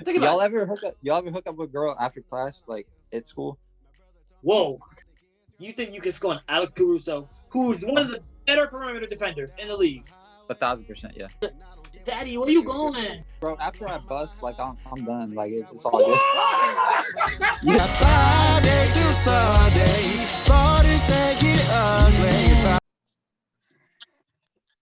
Think about Y'all it. ever hook up? Y'all ever hook up with a girl after class, like at school? Whoa. You think you can score on Alex Caruso, who's one of the better perimeter defenders in the league? 1,000%, yeah. Daddy, where you going? Bro, after I bust, like I'm done. Like it's all good. Friday to Sunday, parties they get ugly.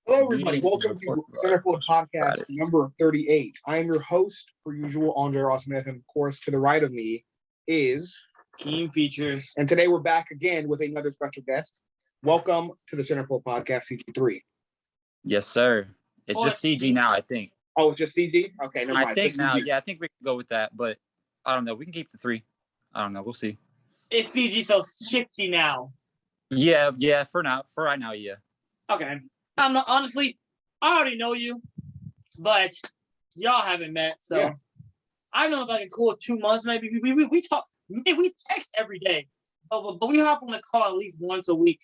Hello, everybody. Welcome to Centerfold Podcast number 38. I am your host, per usual, Andre Ross Smith, and of course, to the right of me is Team features. And today we're back again with another special guest. Welcome to the Centerfold Podcast, cg3. Yes, sir. It's just CG now, I think. Oh, it's just CG? Okay, never mind. I think now, yeah, I think we can go with that, but I don't know. We can keep the 3. I don't know. We'll see. It's CG, so shifty now. Yeah. For now, for right now, yeah. Okay. I'm not honestly. I already know you, but y'all haven't met, so Yeah. I've known like a cool 2 months. Maybe we talk. Maybe we text every day, but we hop on the call at least once a week,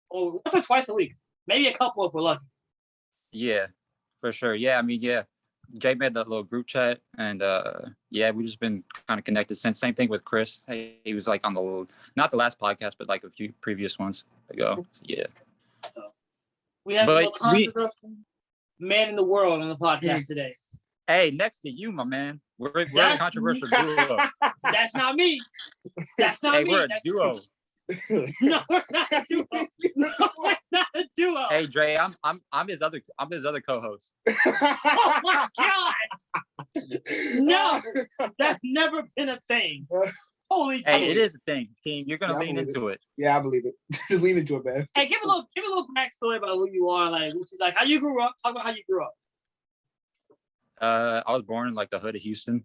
or once or twice a week. Maybe a couple if we're lucky. Yeah, for sure. Yeah, I mean, yeah. Jay made that little group chat, and yeah, we've just been kind of connected since. Same thing with Chris. He was like on the not the last podcast, but like a few previous ones ago. So, yeah. So we have the most controversial man in the world on the podcast today. Hey, next to you, my man. We're a controversial duo. That's not me. That's not me. We're a That's duo. No, we're not a duo. No, we're not a duo. Hey, Dre, I'm his other co-host. Oh my God! No, that's never been a thing. Holy cow! Hey, it is a thing, team. You're gonna lean into it. Yeah, I believe it. Just lean into it, man. Hey, give a little backstory about who you are, like how you grew up. Talk about how you grew up. I was born in like the hood of Houston,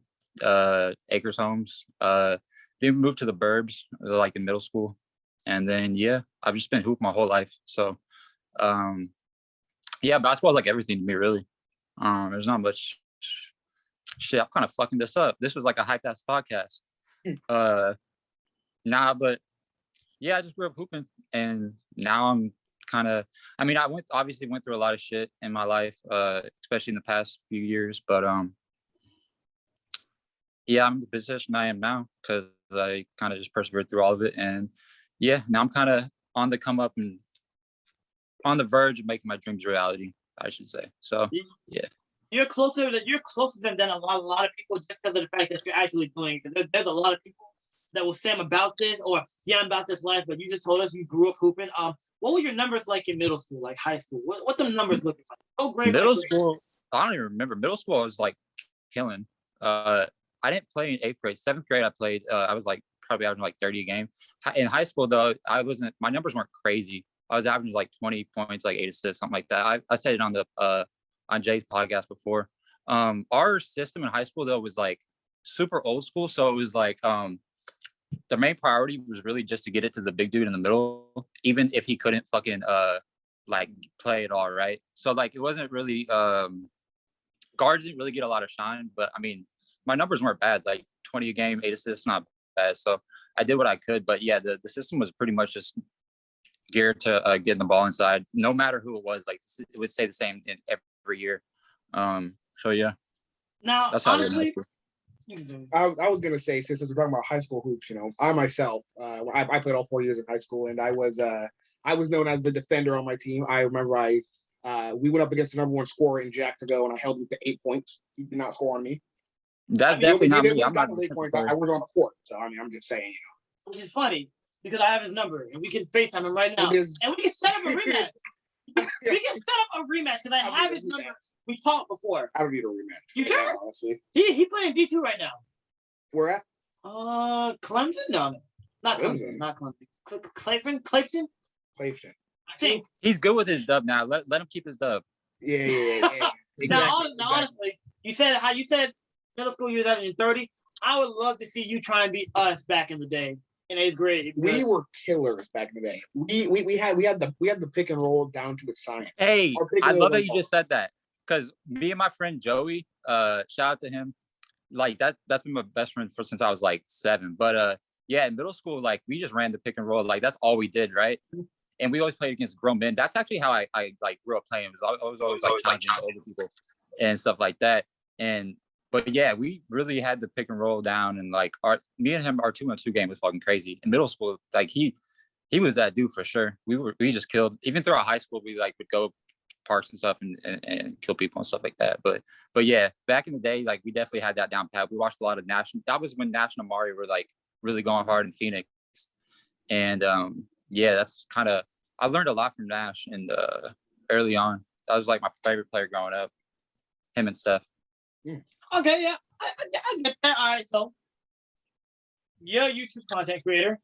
Acres Homes. Then moved to the burbs, like in middle school, and then yeah, I've just been hoop my whole life. So, yeah, basketball is like everything to me, really. There's not much shit. I'm kind of fucking this up. This was like a hyped ass podcast. Nah, but yeah, I just grew up hooping, and now I'm kind of. I mean, obviously went through a lot of shit in my life, especially in the past few years. But yeah, I'm in the position I am now because I kind of just persevered through all of it, and yeah, now I'm kind of on the come up and on the verge of making my dreams reality, I should say. So yeah. You're closer than a lot of people just because of the fact that you're actually doing it. There's a lot of people that will say I'm about this or yeah, I'm about this life, but you just told us you grew up hooping. What were your numbers like in middle school, like high school? What the numbers looking like? Oh, great. Middle school, I don't even remember. Middle school, I was like killing. I didn't play in 8th grade. 7th grade, I played. I was like probably averaging like 30 a game. In high school, though, my numbers weren't crazy. I was averaging like 20 points, like 8 assists, something like that. I said it on the on Jay's podcast before. Our system in high school though was like super old school, so it was like the main priority was really just to get it to the big dude in the middle, even if he couldn't fucking like play at all, right? So like it wasn't really guards didn't really get a lot of shine, but I mean my numbers weren't bad, like 20 a game, 8 assists, not bad. So I did what I could, but yeah, the system was pretty much just geared to getting the ball inside, no matter who it was. Like it would stay the same in every year. So yeah. Now, that's how honestly, I was gonna say, since we're talking about high school hoops, I myself, I played all 4 years of high school, and I was known as the defender on my team. I remember we went up against the number 1 scorer in Jacksonville, and I held him to 8 points. He did not score on me. That's definitely not me. I'm not 8 points. I was on the court, so I mean, I'm just saying, Which is funny because I have his number, and we can FaceTime him right now, and we can set up a rematch. We can set up a rematch because I have his number. We talked before. I don't need a rematch. You sure? Honestly, he playing D2 right now. Where at? Clemson? No, not Clemson. Not Clemson. Clifton. I think he's good with his dub now. Let him keep his dub. Yeah. Exactly. Now, honestly, you said middle school you was averaging 30. I would love to see you try and beat us back in the day in 8th grade. We were killers back in the day. We had the pick and roll down to its science. Hey, I love that you just said that, because me and my friend Joey, shout out to him, like that's been my best friend since I was like 7. But yeah, in middle school, like we just ran the pick and roll, like that's all we did, right? And we always played against grown men. That's actually how I like grew up playing. I was always like challenging older people and stuff like that. And but yeah, we really had the pick and roll down, and like me and him, our 2-on-2 game was fucking crazy. In middle school, like he was that dude for sure. We just killed. Even throughout high school, we like would go parks and stuff and kill people and stuff like that. But yeah, back in the day, like we definitely had that down pat. We watched a lot of national. That was when National Mario were like really going hard in Phoenix, and yeah, that's kind of I learned a lot from Nash and early on. That was like my favorite player growing up. Him and Steph. Okay, yeah, I get that. All right, so you're a YouTube content creator.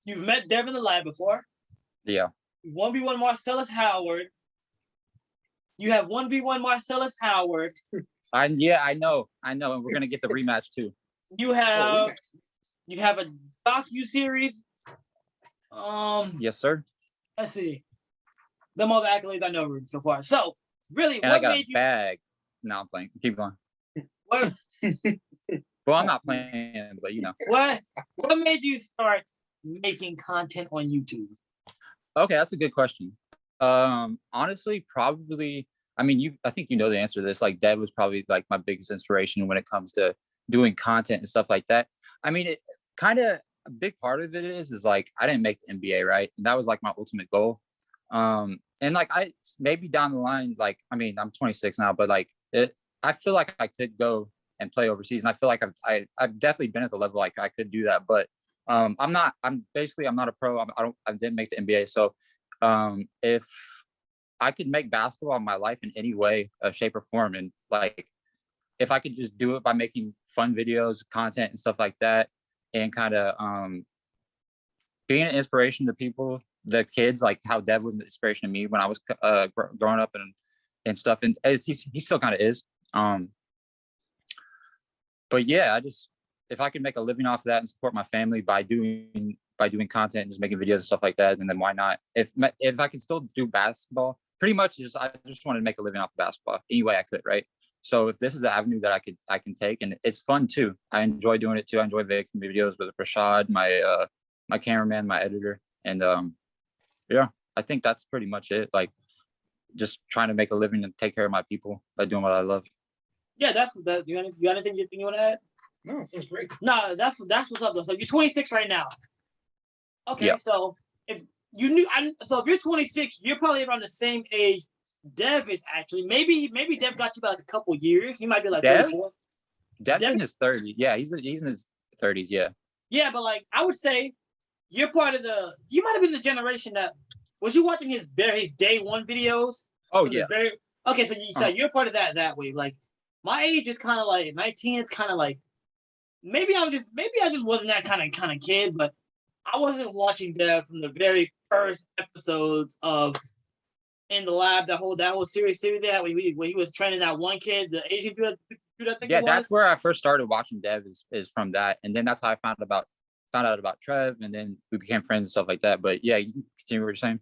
You've met Dev in the lab before. Yeah. 1v1 Marcellus Howard. You have 1v1 Marcellus Howard. I know, and we're gonna get the rematch too. You have a docu-series. Yes, sir. Let's see. Them all the accolades I know so far. So really, And what I got made a bag. No, I'm playing. Keep going. What, Well, I'm not playing, but you know. what made you start making content on YouTube? Okay, that's a good question. Honestly, probably. I mean, I think you know the answer to this. Like, Dev was probably like my biggest inspiration when it comes to doing content and stuff like that. I mean, it kind of a big part of it is like I didn't make the NBA, right? And that was like my ultimate goal. And like I maybe down the line, like I mean, I'm 26 now, but like I feel like I could go and play overseas, and I feel like I've definitely been at the level like I could do that, but I'm not a pro. I didn't make the NBA, so if I could make basketball my life in any way, shape, or form, and like if I could just do it by making fun videos, content, and stuff like that, and kind of being an inspiration to people, the kids, like how Dev was an inspiration to me when I was growing up and stuff, and he still kind of is. But yeah, if I could make a living off of that and support my family by doing content and just making videos and stuff like that, and then why not? If I can still do basketball, pretty much I just wanted to make a living off of basketball any way I could, right? So if this is the avenue that I can take, and it's fun too. I enjoy doing it too. I enjoy making videos with Rashad, my cameraman, my editor, and yeah, I think that's pretty much it. Like just trying to make a living and take care of my people by doing what I love. Yeah, that's that. You got anything you want to add? No, that's great. No, that's what's up though. So you're 26 right now. Okay, yeah. So if you knew, so if you're 26, you're probably around the same age Dev is actually. Maybe Dev got you by like a couple years. He might be like Dev? 34. Dev's in his 30s. Yeah, he's in his 30s. Yeah. Yeah, but like I would say, you're part of the. You might have been the generation that was you watching his day one videos. Oh yeah. Okay, so you're part of that wave. Like my age is kind of like 19. It's kind of like maybe I just wasn't that kind of kid, but I wasn't watching Dev from the very first episodes of In the Lab, that whole series there where he was training that one kid, the Asian dude, I think. Yeah, that's where I first started watching Dev is from that, and then that's how I found out about Trev, and then we became friends and stuff like that. But yeah, you can continue what you're saying.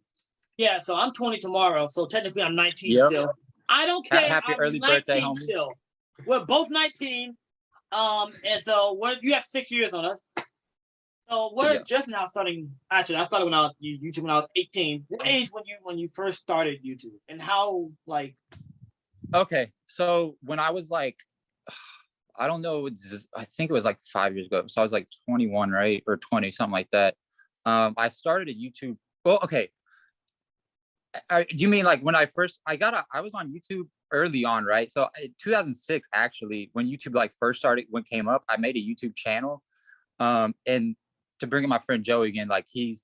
Yeah, so I'm 20 tomorrow, so technically I'm 19 still. I don't care. Happy early birthday, homie. Still. We're both 19. And so you have 6 years on us. So we're just now starting. Actually, I started when I was YouTube when I was 18. What age when you first started YouTube, and how like? Okay, so when I was like, I don't know, I think it was like 5 years ago. So I was like 21, right, or 20, something like that. I started a YouTube. Well, okay. Do you mean like when I was on YouTube early on, right? So 2006, actually, when YouTube like first came up, I made a YouTube channel. And to bring in my friend Joey again, like we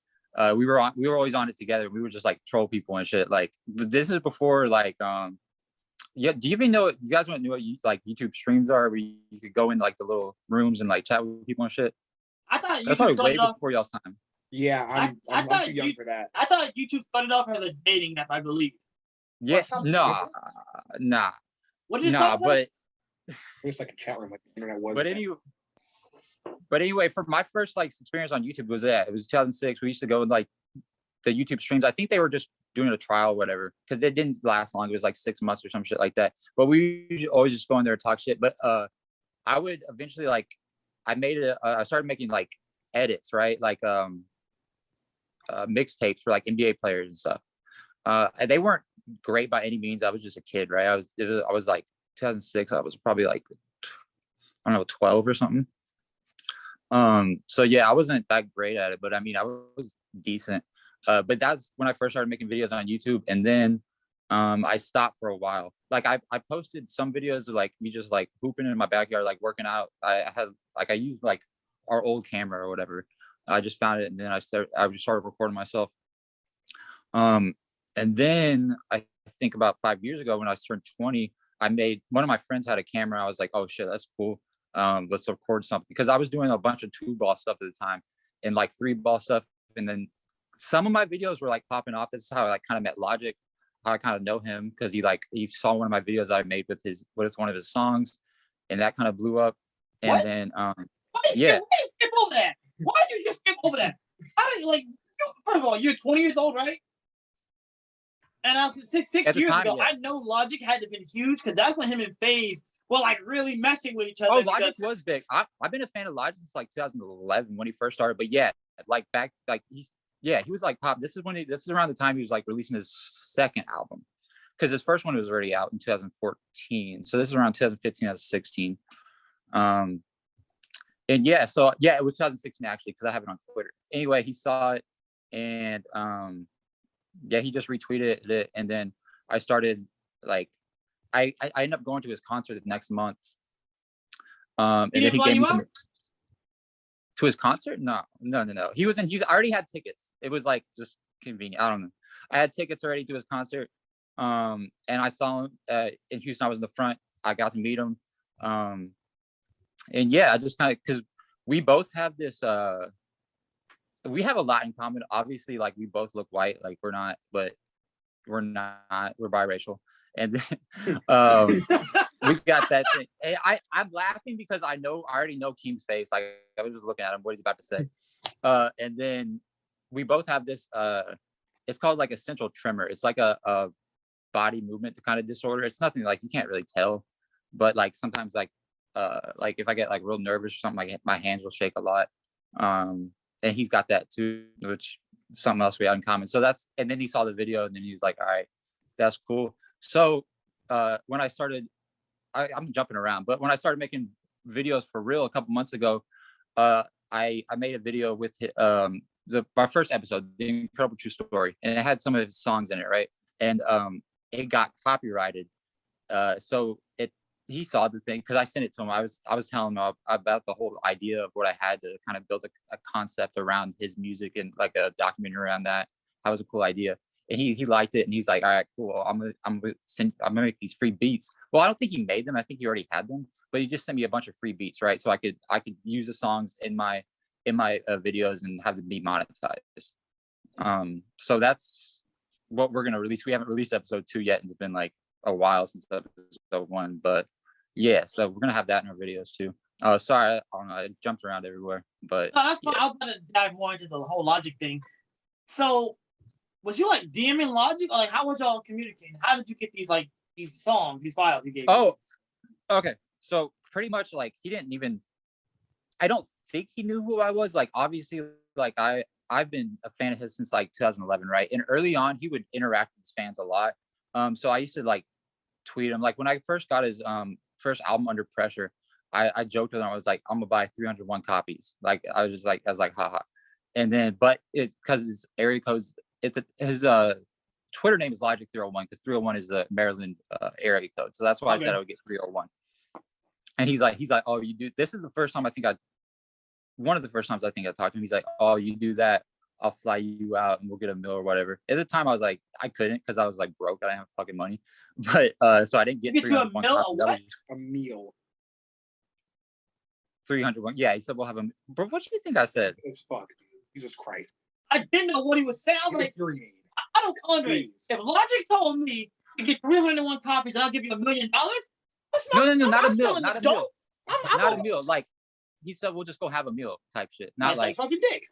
were always on it together. We would just like troll people and shit. Like, but this is before like, yeah. Do you even know? You guys want to know what like YouTube streams are, where you could go in like the little rooms and like chat with people and shit? I thought that's probably way before y'all's time. Yeah, I'm too young for that. I thought YouTube started off as a dating app, I believe. Yes, nah. What did it start but it was like a chat room, like the internet was. But anyway, for my first like experience on YouTube was 2006. We used to go in like the YouTube streams. I think they were just doing a trial or whatever, because it didn't last long. It was like 6 months or some shit like that. But we always just go in there and talk shit. But I would eventually like I started making like edits, right? Like mixtapes for like NBA players and stuff. And they weren't great by any means. I was just a kid, right? I was like 2006, I was probably like, I don't know, 12 or something. So yeah, I wasn't that great at it, but I mean, I was decent. But that's when I first started making videos on YouTube. And then I stopped for a while. Like I posted some videos of like me just like hooping in my backyard, like working out. I used like our old camera or whatever. I just found it, and then I just started recording myself. And then I think about 5 years ago when I turned 20, I made, one of my friends had a camera. I was like, oh shit, that's cool. Let's record something, because I was doing a bunch of 2-ball stuff at the time and like 3-ball stuff. And then some of my videos were like popping off. This is how I like kind of met Logic. How I kind of know him, because he saw one of my videos I made with one of his songs, and that kind of blew up. And What? then Why did you skip over that? Why did you just skip over that? How did you like? First of all, you're 20 years old, right? And I was six At the years time, ago. yeah. I know Logic had to have been huge, because that's when him and FaZe were like really messing with each other. Oh, Logic was big. I've been a fan of Logic since like 2011 when he first started. But yeah, like back, like he was like pop. This is around the time he was like releasing his second album, because his first one was already out in 2014. So this is around 2015, 2016. And yeah, so yeah, it was 2016 actually, because I have it on Twitter. Anyway, he saw it, and yeah, he just retweeted it, and then I started like, I ended up going to his concert the next month. And then he gave me some to his concert. No. He already had tickets. It was like just convenient. I don't know. I had tickets already to his concert. And I saw him in Houston. I was in the front. I got to meet him. And yeah, I just kind of, because we both have this, we have a lot in common. Obviously, like we both look white. Like we're not we're biracial. And then, we got that thing. Hey, I'm laughing because I already know Keem's face. Like I was just looking at him, what he's about to say. And then we both have this, it's called like a central tremor. It's like a body movement kind of disorder. It's nothing like, you can't really tell, but like sometimes like if I get like real nervous or something, like my hands will shake a lot. And he's got that too, which is something else we have in common. So and then he saw the video, and then he was like, all right, that's cool. So when I started, I'm jumping around, but when I started making videos for real a couple months ago, I made a video with my first episode, The Incredible True Story, and it had some of his songs in it, right? And it got copyrighted. So he saw the thing, because I sent it to him. I was telling him about the whole idea of what I had to kind of build a concept around his music and like a documentary around that. That was a cool idea. And he liked it, and he's like, all right, cool. I'm gonna make these free beats. Well, I don't think he made them. I think he already had them, but he just sent me a bunch of free beats, right? So I could use the songs in my videos and have them be monetized. So that's what we're gonna release. We haven't released episode 2 yet, and it's been like a while since episode 1, but yeah. So we're gonna have that in our videos too. Sorry, I don't know. I jumped around everywhere, but no, that's fine. Yeah. I was gonna dive more into the whole Logic thing. So, was you like DMing Logic, or like how was y'all communicating? How did you get these songs, these files he gave you? Oh, okay. So pretty much like he didn't even, I don't think he knew who I was. Like obviously, like I've been a fan of his since like 2011, right? And early on, he would interact with his fans a lot. So I used to like tweet him. Like when I first got his first album, Under Pressure, I joked with him. I was like, I'm gonna buy 301 copies. Like I was like, haha. And then, but it's because his area codes, his Twitter name is Logic 301, because 301 is the Maryland area code. So that's why I said I would get 301. And he's like, oh, you do. This is the first time one of the first times I think I talked to him. He's like, oh, you do that, I'll fly you out and we'll get a meal or whatever. At the time I was like, I couldn't, because I was like broke. I didn't have fucking money. But so I didn't get 301 copies. A meal. 301. Yeah, he said we'll have a. Bro, what do you think I said? It's fuck, dude. Jesus Christ. I didn't know what he was saying. I was like, I don't, Andre. If Logic told me to get 301 copies and I'll give you $1 million, No, not a meal. Not a meal. I'm Not a meal. Like he said, we'll just go have a meal type shit. Not like fucking dick.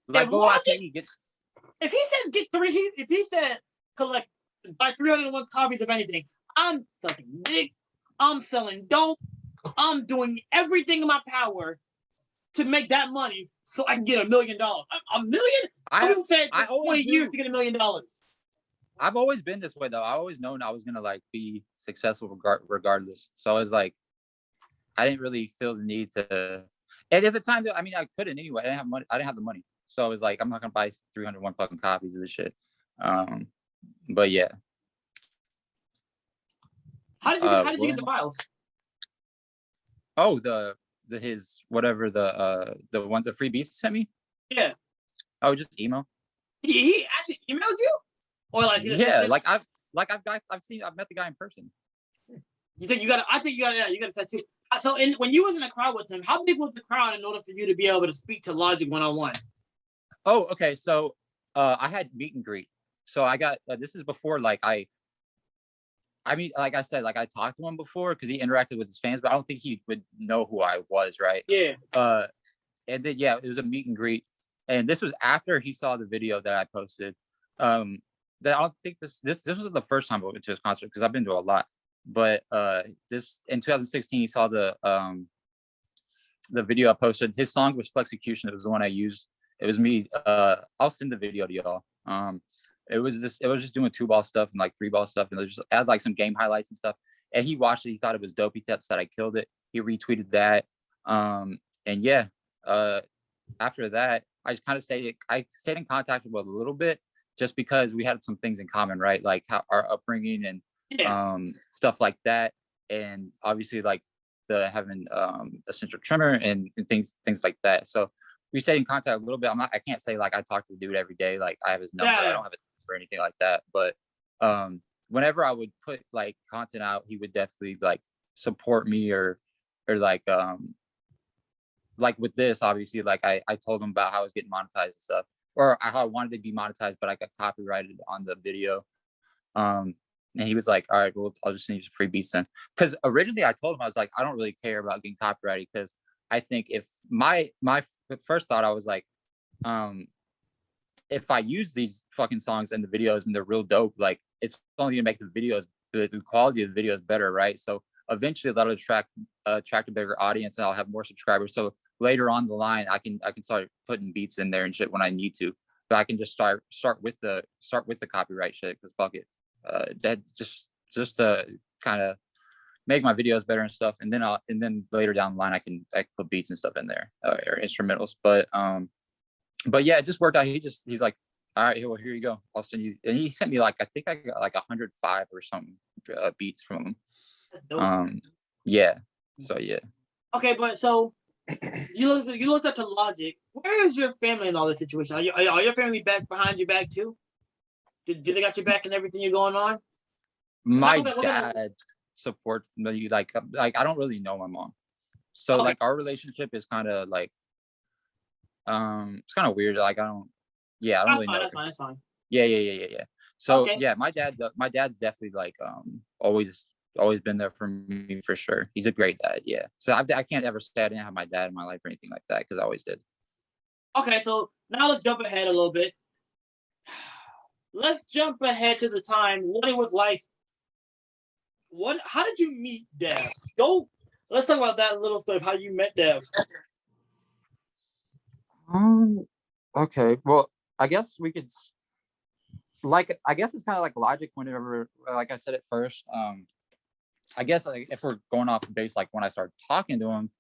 like go out and get. If he said if he said collect buy 301 copies of anything, I'm sucking dick. I'm selling dope. I'm doing everything in my power to make that money so I can get $1 million. $1 million? I said 20 years to get $1 million. I've always been this way though. I always known I was gonna like be successful regardless. So I was like, I didn't really feel the need to. And at the time, I mean, I couldn't anyway. I didn't have money. I didn't have the money. So I was like, I'm not gonna buy 301 fucking copies of this shit. But yeah. How did you get the files? Oh, his whatever the free beats he sent me. Yeah. Oh, just email. He actually emailed you, or like yeah, I've met the guy in person. You think you got? I think you got. Yeah, you got to say too. So, when you was in the crowd with him, how big was the crowd in order for you to be able to speak to Logic 1-on-1? Oh, okay. So, I had meet and greet. So I got this is before like I mean, like I said, like I talked to him before because he interacted with his fans, but I don't think he would know who I was, right? Yeah. And then yeah, it was a meet and greet, and this was after he saw the video that I posted. That I don't think this was the first time I went to his concert because I've been to a lot. But this in 2016, he saw the video I posted. His song was Flexecution. It was the one I used. It was me. I'll send the video to y'all. It was just doing 2-ball stuff and like 3-ball stuff, and it just had like some game highlights and stuff. And he watched it. He thought it was dope. He said I killed it. He retweeted that. And yeah, after that, I just kind of stayed in contact with him a little bit, just because we had some things in common, right? Like how our upbringing and stuff like that, and obviously like the having a central tremor and things like that. So we stayed in contact a little bit. I can't say like I talk to the dude every day. Like I have his number. I don't have his number or anything like that. But whenever I would put like content out, he would definitely like support me or like with this, obviously, like I told him about how I was getting monetized and stuff, or how I wanted to be monetized, but I got copyrighted on the video. And he was like, all right, well, I'll just send you some free beats then. Because originally I told him, I was like, I don't really care about getting copyrighted, because I think if my first thought, I was like, if I use these fucking songs in the videos and they're real dope, like it's only gonna make the quality of the videos better, right? So eventually that'll attract a bigger audience, and I'll have more subscribers. So later on the line, I can start putting beats in there and shit when I need to. But I can just start with the copyright shit, because fuck it. That just to kind of make my videos better and stuff, and then later down the line I can put beats and stuff in there, or instrumentals. But yeah, it just worked out. He's like, all right, well, here you go, I'll send you. And he sent me like, I think I got like 105 or something beats from him. Yeah, so yeah. Okay, but so you looked up to Logic. Where is your family in all this situation? Are your family back behind your back too? Did they got your back and everything you're going on? My dad supports me. Like I don't really know my mom, so like our relationship is kind of like it's kind of weird. Like I don't really know. That's fine. Yeah. So yeah, my dad's definitely like always been there for me, for sure. He's a great dad. Yeah. So I can't ever say I didn't have my dad in my life or anything like that, because I always did. Okay, so now let's jump ahead a little bit. Let's jump ahead to the time what it was like. How did you meet Dev? Let's talk about that little story of how you met Dev. Okay. Well, I guess we could I guess it's kind of like Logic whenever, like I said at first, I guess like if we're going off the base, like when I started talking to him,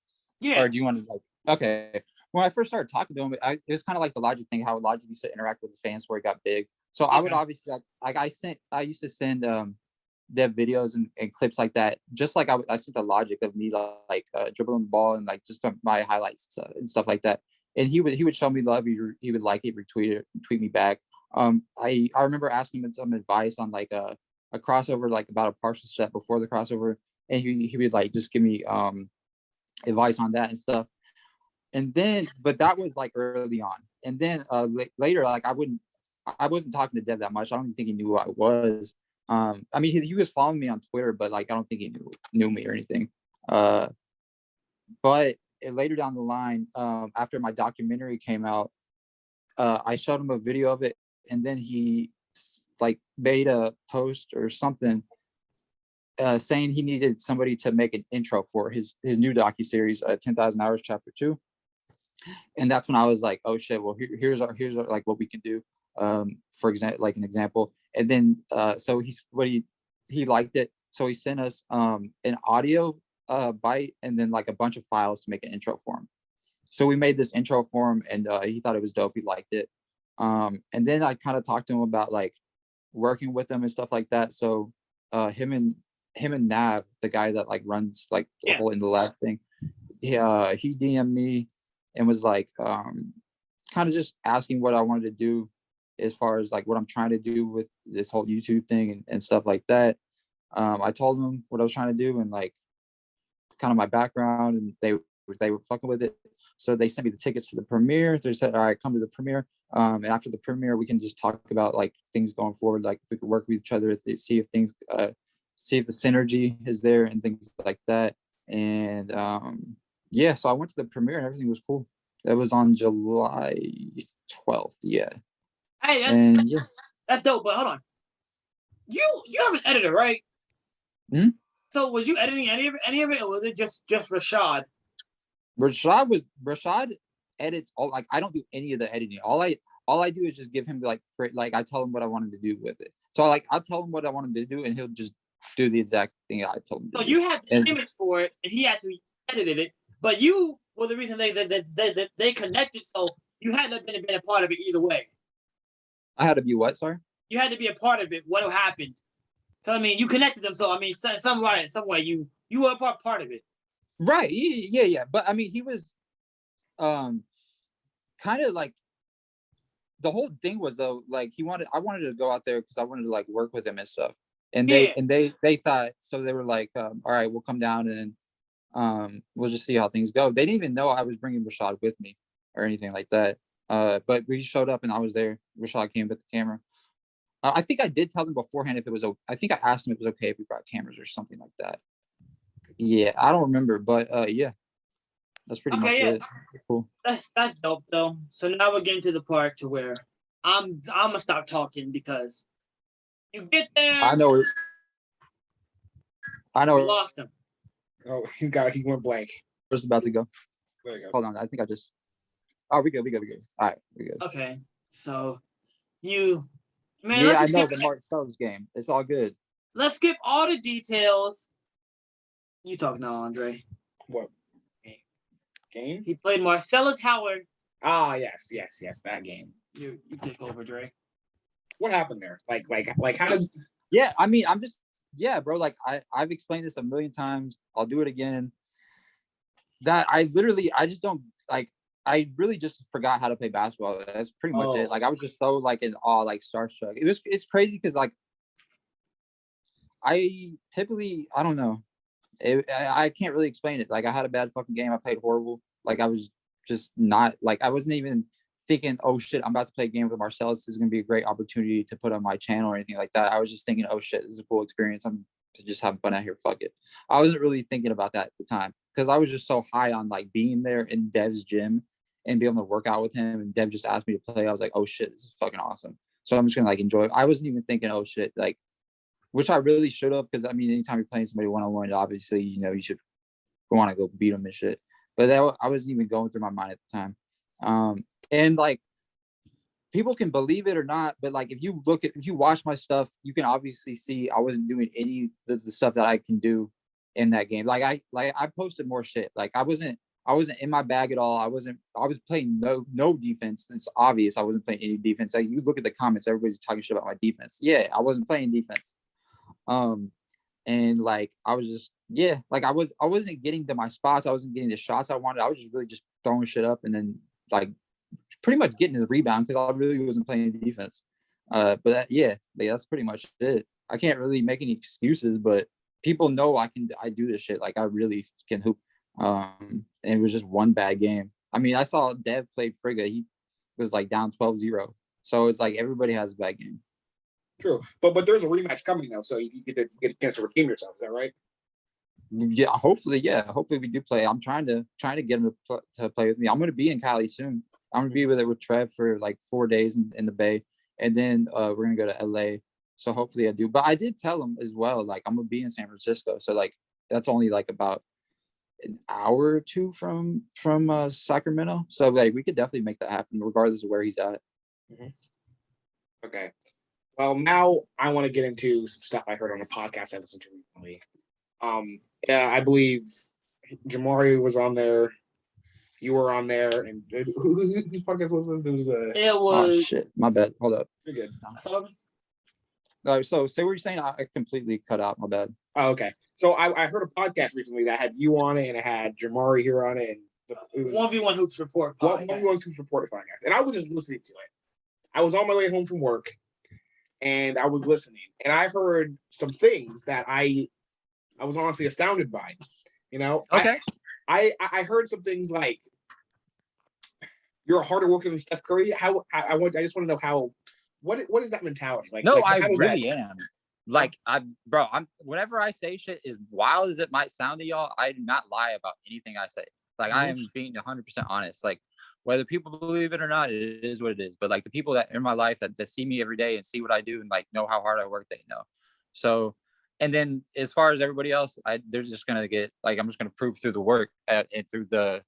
or do you want to like, okay, when I first started talking to him, it was kind of like the Logic thing, how Logic used to interact with his fans before he got big. So I would obviously I used to send Dev videos and clips like that, just like I sent the Logic of me like dribbling the ball and like just my highlights and stuff like that. And he would show me love. He would like it, tweet me back. I remember asking him some advice on like a crossover, like about a partial step before the crossover, and he would like just give me advice on that and stuff. And then, but that was like early on. And then later, like I wasn't talking to Dev that much. I don't even think he knew who I was. I mean, he was following me on Twitter, but like I don't think he knew me or anything. But later down the line, after my documentary came out, I showed him a video of it, and then he like made a post or something saying he needed somebody to make an intro for his new docuseries, 10,000 Hours Chapter 2. And that's when I was like, oh shit, well here's our like what we can do. For example, like an example, And then so he liked it. So he sent us an audio bite and then like a bunch of files to make an intro for him. So we made this intro for him, and he thought it was dope. He liked it. And then I kind of talked to him about like working with him and stuff like that. So him and Nav, the guy that like runs like the whole In the Lab thing, he DM'd me and was like kind of just asking what I wanted to do as far as like what I'm trying to do with this whole YouTube thing and stuff like that. I told him what I was trying to do and like kind of my background, and they were fucking with it. So they sent me the tickets to the premiere. They said, all right, come to the premiere. And after the premiere, we can just talk about like things going forward. Like if we could work with each other, see if things, see if the synergy is there and things like that. And yeah, so I went to the premiere and everything was cool. That was on July 12th. Yeah. Hey, that's dope. But hold on, you have an editor, right? Hmm? So was you editing any of it, or was it just Rashad? Rashad edits all. Like I don't do any of the editing. All I do is just give him like I tell him what I wanted to do with it. So like I'll tell him what I wanted to do, and he'll just do the exact thing I told him to so do. You had the image for it, and he actually edited it. But you were the reason they connected. So you had to been a part of it either way. I had to be what? Sorry. You had to be a part of it. What happened? So I mean, you connected them. So I mean, some way you were a part of it. Right. Yeah. But I mean, he was kind of like the whole thing was though, like I wanted to go out there because I wanted to like work with him and stuff. And they thought, so they were like, all right, we'll come down and we'll just see how things go. They didn't even know I was bringing Rashad with me or anything like that. But we showed up and I was there. Rashad came with the camera. I think I did tell them beforehand if it was. I think I asked them if it was okay if we brought cameras or something like that. Yeah, I don't remember, but yeah, that's pretty much it. Cool. That's dope though. So now we're getting to the part to where I'm gonna stop talking because you get there. I know. You lost him. Oh, he went blank. Just about to go. There you go. Hold on, I think I just. Oh, we good. All right, we good. Okay, so you. Man, yeah, I know the Marcelas game. It's all good. Let's skip all the details. You talk now, Andre. What? Game? He played Marcellus Howard. Ah, yes, that game. You take over, Dre. What happened there? Like how did? Yeah, I mean, I'm just bro. Like I've explained this a million times. I'll do it again. That I just don't like. I really just forgot how to play basketball. That's pretty much it. Like I was just so like in awe, like starstruck. It's crazy because like I don't know. I can't really explain it. Like I had a bad fucking game. I played horrible. Like I was just not like I wasn't even thinking, oh shit, I'm about to play a game with Marcelas. This is gonna be a great opportunity to put on my channel or anything like that. I was just thinking, oh shit, this is a cool experience. I'm to just have fun out here. Fuck it. I wasn't really thinking about that at the time because I was just so high on like being there in Dev's gym and be able to work out with him. And Dev just asked me to play. I was like, oh shit, this is fucking awesome. So I'm just gonna like enjoy it. I wasn't even thinking, oh shit, like, which I really should have, because I mean, anytime you're playing somebody one-on-one, obviously, you know, you should want to go beat them and shit. But I wasn't even going through my mind at the time. And like, people can believe it or not, but like, if you watch my stuff, you can obviously see I wasn't doing any of the stuff that I can do in that game. Like I posted more shit. Like I wasn't in my bag at all. I was playing no defense. It's obvious I wasn't playing any defense. Like you look at the comments, everybody's talking shit about my defense. Yeah, I wasn't playing defense. And like I was just like I wasn't getting to my spots. I wasn't getting the shots I wanted. I was just really just throwing shit up and then like pretty much getting his rebound because I really wasn't playing defense. But that's pretty much it. I can't really make any excuses, but people know I do this shit. Like I really can hoop. And it was just one bad game. I mean, I saw Dev played Frigga. He was like down 12-0. So it's like everybody has a bad game. True, but there's a rematch coming now, so you get a chance to redeem yourself. Is that right? Yeah, hopefully we do play. I'm trying to get him to play with me. I'm going to be in Cali soon. I'm going to be with Trev for like 4 days in the Bay, and then we're going to go to LA. So hopefully I do. But I did tell him as well, like I'm going to be in San Francisco. So like that's only like about an hour or two from Sacramento. So like we could definitely make that happen regardless of where he's at. Okay. Well, now I want to get into some stuff I heard on a podcast I listened to recently. Yeah, I believe Jamari was on there. You were on there, and whose podcast was this? There was a. It Oh was. shit, my bad. Hold up. You're good. So say what you're saying. I completely cut out. My bad. Oh, okay. So I heard a podcast recently that had you on it, and it had Jamari here on it, and it was 1v1 Hoops Report. 1v1 Hoops Report podcast, and I was just listening to it. I was on my way home from work, and I was listening, and I heard some things that I was honestly astounded by. You know, Okay. I heard some things like you're a harder worker than Steph Curry. I just want to know how. What is that mentality like? No, like, I really am. Like I'm whenever I say shit, as wild as it might sound to y'all, I do not lie about anything I say. Like I am being 100% honest. Like whether people believe it or not, it is what it is. But like the people that in my life that see me every day and see what I do and like know how hard I work, they know. So, and then as far as everybody else, they're just gonna get like I'm just gonna prove through the work and through the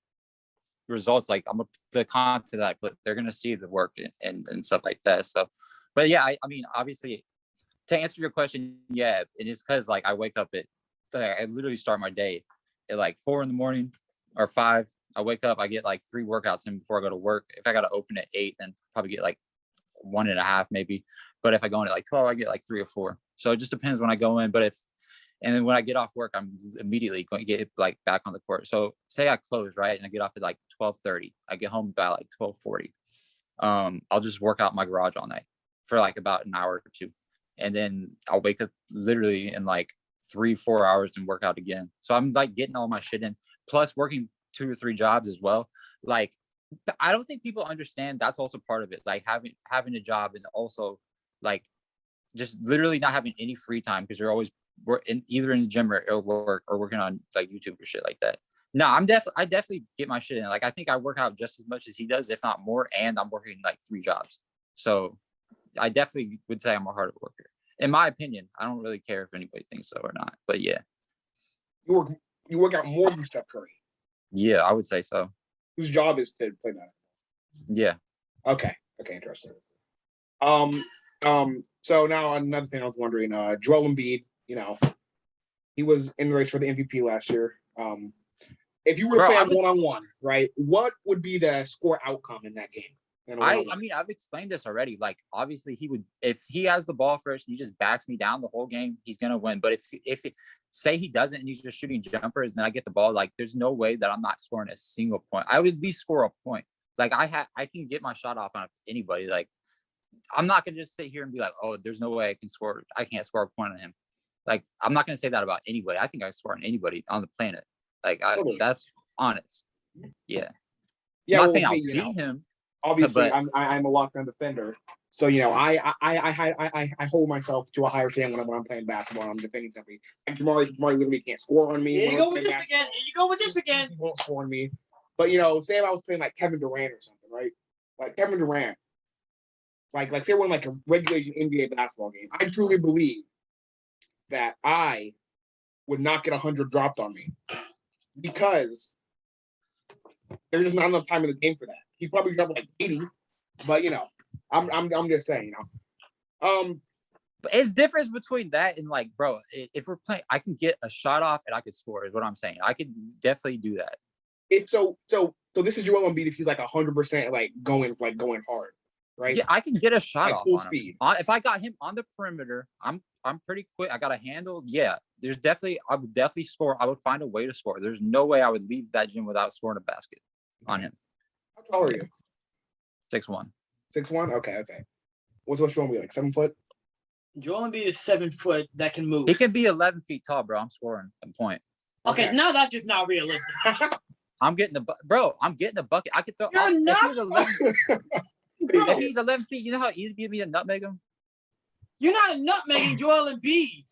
results. Like the content that I put, they're gonna see the work and stuff like that. So, but yeah, I mean, obviously, to answer your question, yeah, it is because like I wake up I literally start my day at like 4 a.m. or 5. I wake up, I get like 3 workouts in before I go to work. If I got to open at 8, then probably get like 1.5 maybe. But if I go in at like 12, I get like 3 or 4. So it just depends when I go in. And then when I get off work, I'm immediately going to get like back on the court. So say I close, right? And I get off at like 12:30. I get home about like 12:40. I'll just work out in my garage all night for like about an hour or 2. And then I'll wake up literally in like 3-4 hours and work out again. So I'm like getting all my shit in, plus working 2 or 3 jobs as well. Like, I don't think people understand that's also part of it. Like having a job and also like just literally not having any free time because you're always either in the gym or work or working on like YouTube or shit like that. No, I definitely get my shit in. Like I think I work out just as much as he does, if not more, and I'm working like 3 jobs. So I definitely would say I'm a harder worker. In my opinion, I don't really care if anybody thinks so or not. But yeah. You work out more than Steph Curry. Yeah, I would say so. Whose job is to play that? Yeah. Okay, interesting. So now another thing I was wondering, Joel Embiid, you know, he was in the race for the MVP last year. If you were to play him one-on-one, right, what would be the score outcome in that game? I mean, I've explained this already. Like, obviously, he would, if he has the ball first and he just backs me down the whole game, he's gonna win. But if say he doesn't and he's just shooting jumpers, then I get the ball. Like, there's no way that I'm not scoring a single point. I would at least score a point. Like, I can get my shot off on anybody. Like, I'm not gonna just sit here and be like, oh, there's no way I can't score a point on him. Like, I'm not gonna say that about anybody. I think I score on anybody on the planet. Like, that's honest. Yeah. Yeah. I'm not saying I'll beat him. Obviously, I'm a lockdown defender, so you know I hold myself to a higher standard when I'm playing basketball. I'm defending somebody. Like Jamari literally can't score on me. Here you go with this again. Here you go with this again. He won't score on me. But you know, say if I was playing like Kevin Durant or something, right? Like Kevin Durant, like say we're in like a regulation NBA basketball game. I truly believe that I would not get 100 dropped on me because there's just not enough time in the game for that. He probably dropped like 80, but you know, I'm just saying, you know. But it's difference between that and like, bro, if we're playing, I can get a shot off and I could score. Is what I'm saying. I could definitely do that. So this is Joel Embiid if he's like 100% like going hard, right? Yeah, I can get a shot like off full on speed. him. If I got him on the perimeter, I'm pretty quick. I got a handle. Yeah, I would definitely score. I would find a way to score. There's no way I would leave that gym without scoring a basket on him. How tall are you? 6'1". 6'1"? Okay. What's Joel Embiid, like 7 foot? Joel Embiid is 7 foot that can move. He can be 11 feet tall, bro. I'm scoring a point. Okay, now that's just not realistic. I'm getting I'm getting the bucket. I could throw. You're not. If he's 11 feet, you know how easy it'd be to nutmeg him? You're not nutmegging Joel Embiid.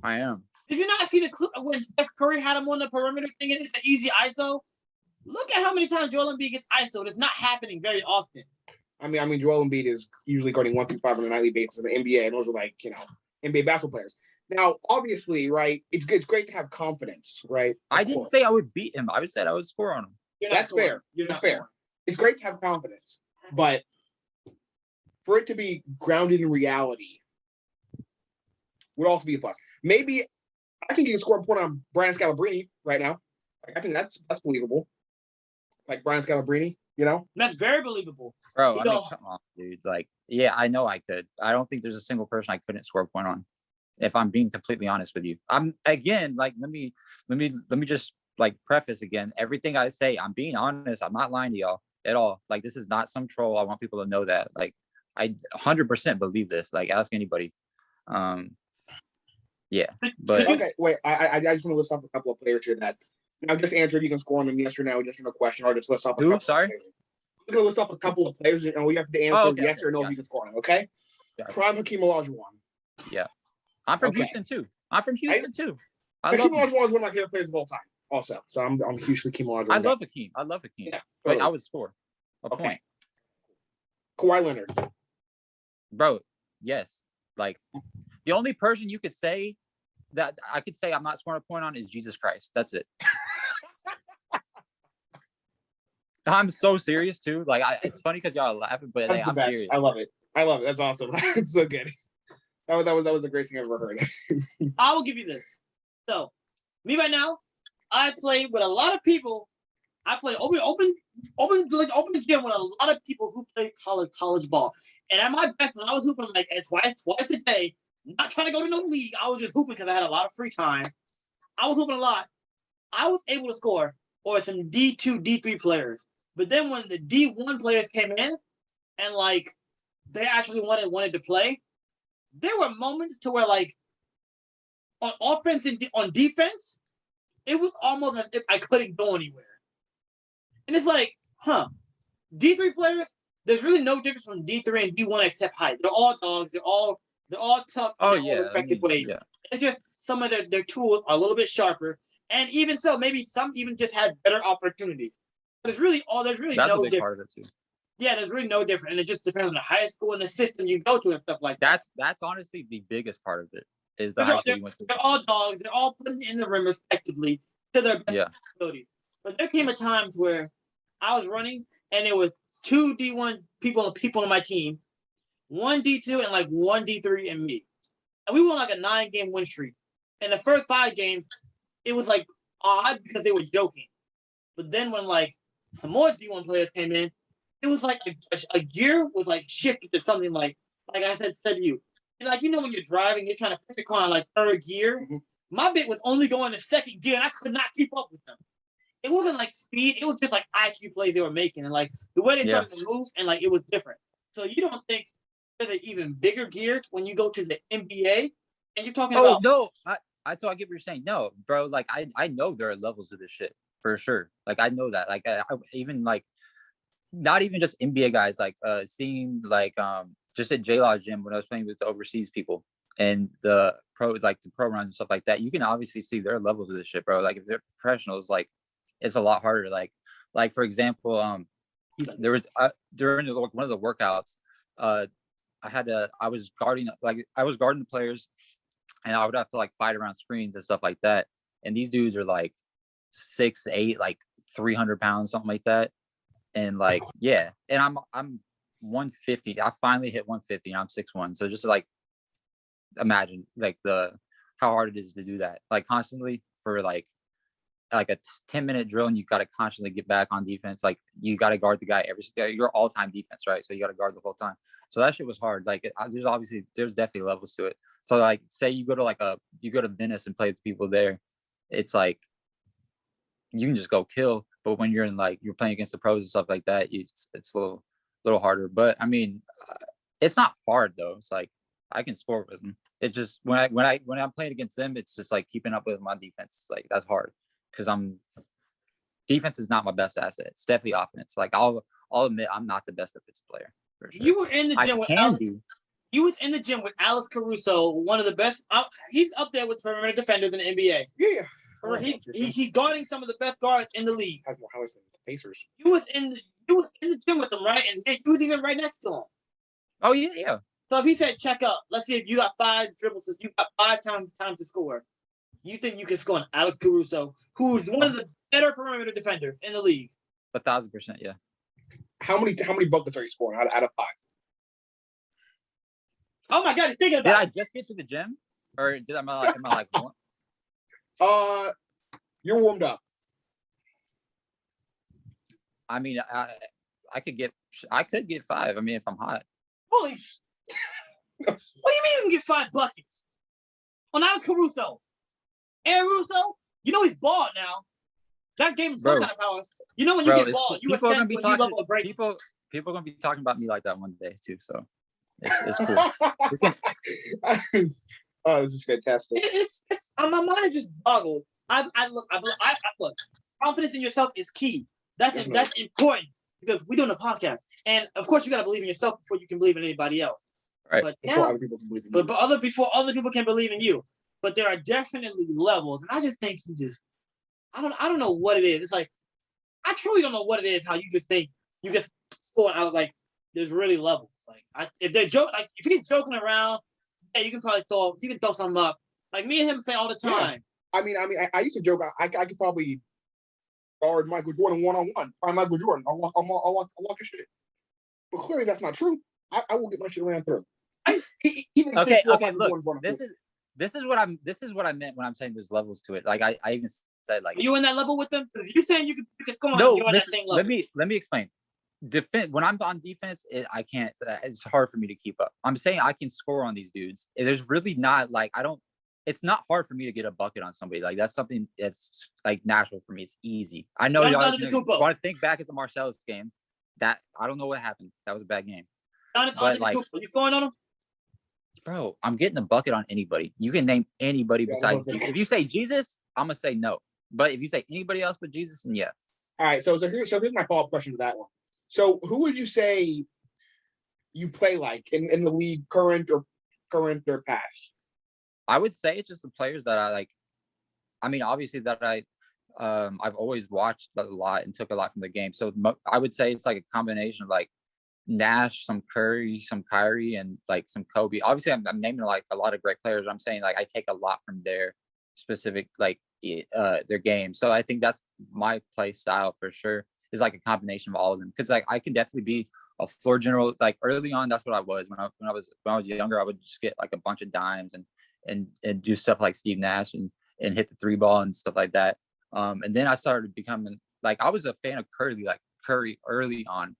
I am. Did you not see the clip when Steph Curry had him on the perimeter thing and it's an easy ISO? Look at how many times Joel Embiid gets ISO. It's not happening very often. I mean, Joel Embiid is usually guarding 1 through 5 on a nightly basis in the NBA, and those are like, you know, NBA basketball players. Now, obviously, right, it's great to have confidence, right? I didn't say I would beat him. I said I would score on him. That's fair. That's fair. It's great to have confidence, but for it to be grounded in reality would also be a plus. Maybe I think you can score a point on Brian Scalabrine right now. Like, I think that's believable. Like Brian Scalabrine, you know? That's very believable. Bro, I mean, come on, dude. Like, yeah, I know I could. I don't think there's a single person I couldn't score a point on. If I'm being completely honest with you, I'm again like let me just like preface again. Everything I say, I'm being honest. I'm not lying to y'all at all. Like, this is not some troll. I want people to know that. Like, I 100% believe this. Like, ask anybody. Yeah, but okay. Wait, I just want to list off a couple of players here that now just answer if you can score on them yes or no, just no question, or just list off. Sorry. I'm gonna list off a couple of players, and we have to answer yes or no if you can score on them. Okay. Yeah. Prime Hakeem Olajuwon. Yeah. I'm from Houston too. I love Hakeem Olajuwon is one of my favorite players of all time. Also, so I'm a huge Hakeem Olajuwon. I love Hakeem. Yeah, but I would score a point. Kawhi Leonard. Bro, yes. Like, the only person you could say that I could say I'm not scoring a point on is Jesus Christ. That's it. I'm so serious too. Like, it's funny because y'all are laughing, but I'm serious. I love it. That's awesome. It's so good. That was the greatest thing I've ever heard. I will give you this. So, me right now, I played with a lot of people. I play open the gym with a lot of people who play college ball. And at my best, when I was hooping like twice a day, not trying to go to no league, I was just hooping because I had a lot of free time. I was hooping a lot. I was able to score or some D2, D3 players. But then when the D1 players came in and like they actually wanted to play, there were moments to where like on offense and on defense, it was almost as if I couldn't go anywhere. And it's like, D3 players, there's really no difference from D3 and D1 except height. They're all dogs. They're all tough in their own respective ways. Yeah. It's just some of their tools are a little bit sharper. And even so, maybe some even just had better opportunities. But there's really that's no a big difference. Part of it too. Yeah, there's really no difference. And it just depends on the high school and the system you go to and stuff like that. That's honestly the biggest part of it. Is the high school you went to. They're all dogs. They're all putting in the rim respectively to their best abilities. But there came a time where I was running and there was 2 D1 people on my team, 1 D2 and like 1 D3 and me. And we won like a 9-game win streak. In the first 5 games, it was like odd because they were joking. But then when like some more D1 players came in, it was like a gear was like shifted to something like I said to you. And like, you know, when you're driving, you're trying to put the car on like 3rd gear. Mm-hmm. My bit was only going to 2nd gear and I could not keep up with them. It wasn't like speed. It was just like IQ plays they were making. And like the way they started to move and like it was different. So you don't think there's an even bigger gear when you go to the NBA and you're talking about. Oh, no. I get what you're saying. No, bro. Like, I know there are levels of this shit for sure. Like, I know that. Like, I even like, not even just NBA guys, like seeing like just at J-Law's gym when I was playing with the overseas people and the pro runs and stuff like that, you can obviously see there are levels of this shit, bro. Like, if they're professionals, like, it's a lot harder. Like for example, there was during one of the workouts, I was guarding the players, and I would have to like fight around screens and stuff like that. And these dudes are like 6'8", like 300 pounds, something like that. And like, yeah, and I'm 150. I finally hit 150 and I'm 6'1". So just like imagine like how hard it is to do that, like constantly for like a 10-minute drill, and you got to constantly get back on defense. Like, you got to guard the guy your all-time defense, right? So you got to guard the whole time. So that shit was hard. Like, there's definitely levels to it. So like, say you go to Venice and play with people there, it's like you can just go kill. But when you're you're playing against the pros and stuff like that, it's a little harder. But I mean, it's not hard though. It's like I can score with them. It just when I'm playing against them, it's just like keeping up with them on defense. It's like that's hard because defense is not my best asset. It's definitely offense. Like I'll admit I'm not the best defensive player. For sure. You were in the gym with Alex. You was in the gym with Alex Caruso, one of the best. He's up there with perimeter defenders in the NBA. Yeah. He's guarding some of the best guards in the league. Has more highlights than the Pacers. You was in the gym with him, right? And you was even right next to him. Oh yeah. So if he said check up, let's see if you got 5 dribbles, you got 5 times to score. You think you can score on Alex Caruso, who's one of the better perimeter defenders in the league? 1,000%, yeah. How many buckets are you scoring out of 5? Oh my God, he's thinking Did about I it. just get to the gym, or am I like one? You're warmed up. I mean, I could get 5. I mean, if I'm hot. Holy what do you mean you can get 5 buckets? Oh, now it's Caruso. Aaron Russo, you know he's bald now. That gave him some kind of power. You know when you get bald, you people are ascend gonna be to a new talking. level of greatness. People are gonna be talking about me like that one day too. So it's cool. Oh, this is fantastic. It's my mind is just boggled. I look. Confidence in yourself is key. That's important because we're doing a podcast, and of course you got to believe in yourself before you can believe in anybody else. Right. But Before now, other people can believe in you. before other people can believe in you. But there are definitely levels, and I just think I don't know what it is. It's like I truly don't know what it is. How you just think you just score out like there's really levels. Like if they're if he's joking around, yeah, you can probably throw something up. Like me and him say all the time. I mean, I used to joke. I could probably guard Michael Jordan 1-on-1. Find Michael Jordan. I'll walk your shit. But clearly that's not true. I will get my shit ran through. Okay. Look, this is what I meant when I'm saying there's levels to it. Like I even said like. Are you in that level with them? If you saying you can score, no, you're on that same level. Let me explain. When I'm on defense, I can't. It's hard for me to keep up. I'm saying I can score on these dudes. There's really not like I don't. It's not hard for me to get a bucket on somebody. Like that's something that's like natural for me. It's easy. I know y'all want to think back at the Marcelas game. That I don't know what happened. That was a bad game. But like, you scoring on him? Bro, I'm getting a bucket on anybody. You can name anybody besides Jesus. If you say Jesus, I'm gonna say no. But if you say anybody else but Jesus, then yeah. All right. So here's my follow-up question to that one. So who would you say you play like in the league, current or past? I would say it's just the players that I like. I mean, obviously that I've always watched a lot and took a lot from the game. So I would say it's like a combination of like Nash, some Curry, some Kyrie, and like some Kobe. Obviously, I'm naming like a lot of great players. I'm saying like I take a lot from their specific like their game. So I think that's my play style for sure. Is like a combination of all of them because like I can definitely be a floor general. Like early on, that's what I was when I was younger. I would just get like a bunch of dimes and do stuff like Steve Nash and hit the 3 ball and stuff like that. And then I started becoming like I was a fan of Curry early on.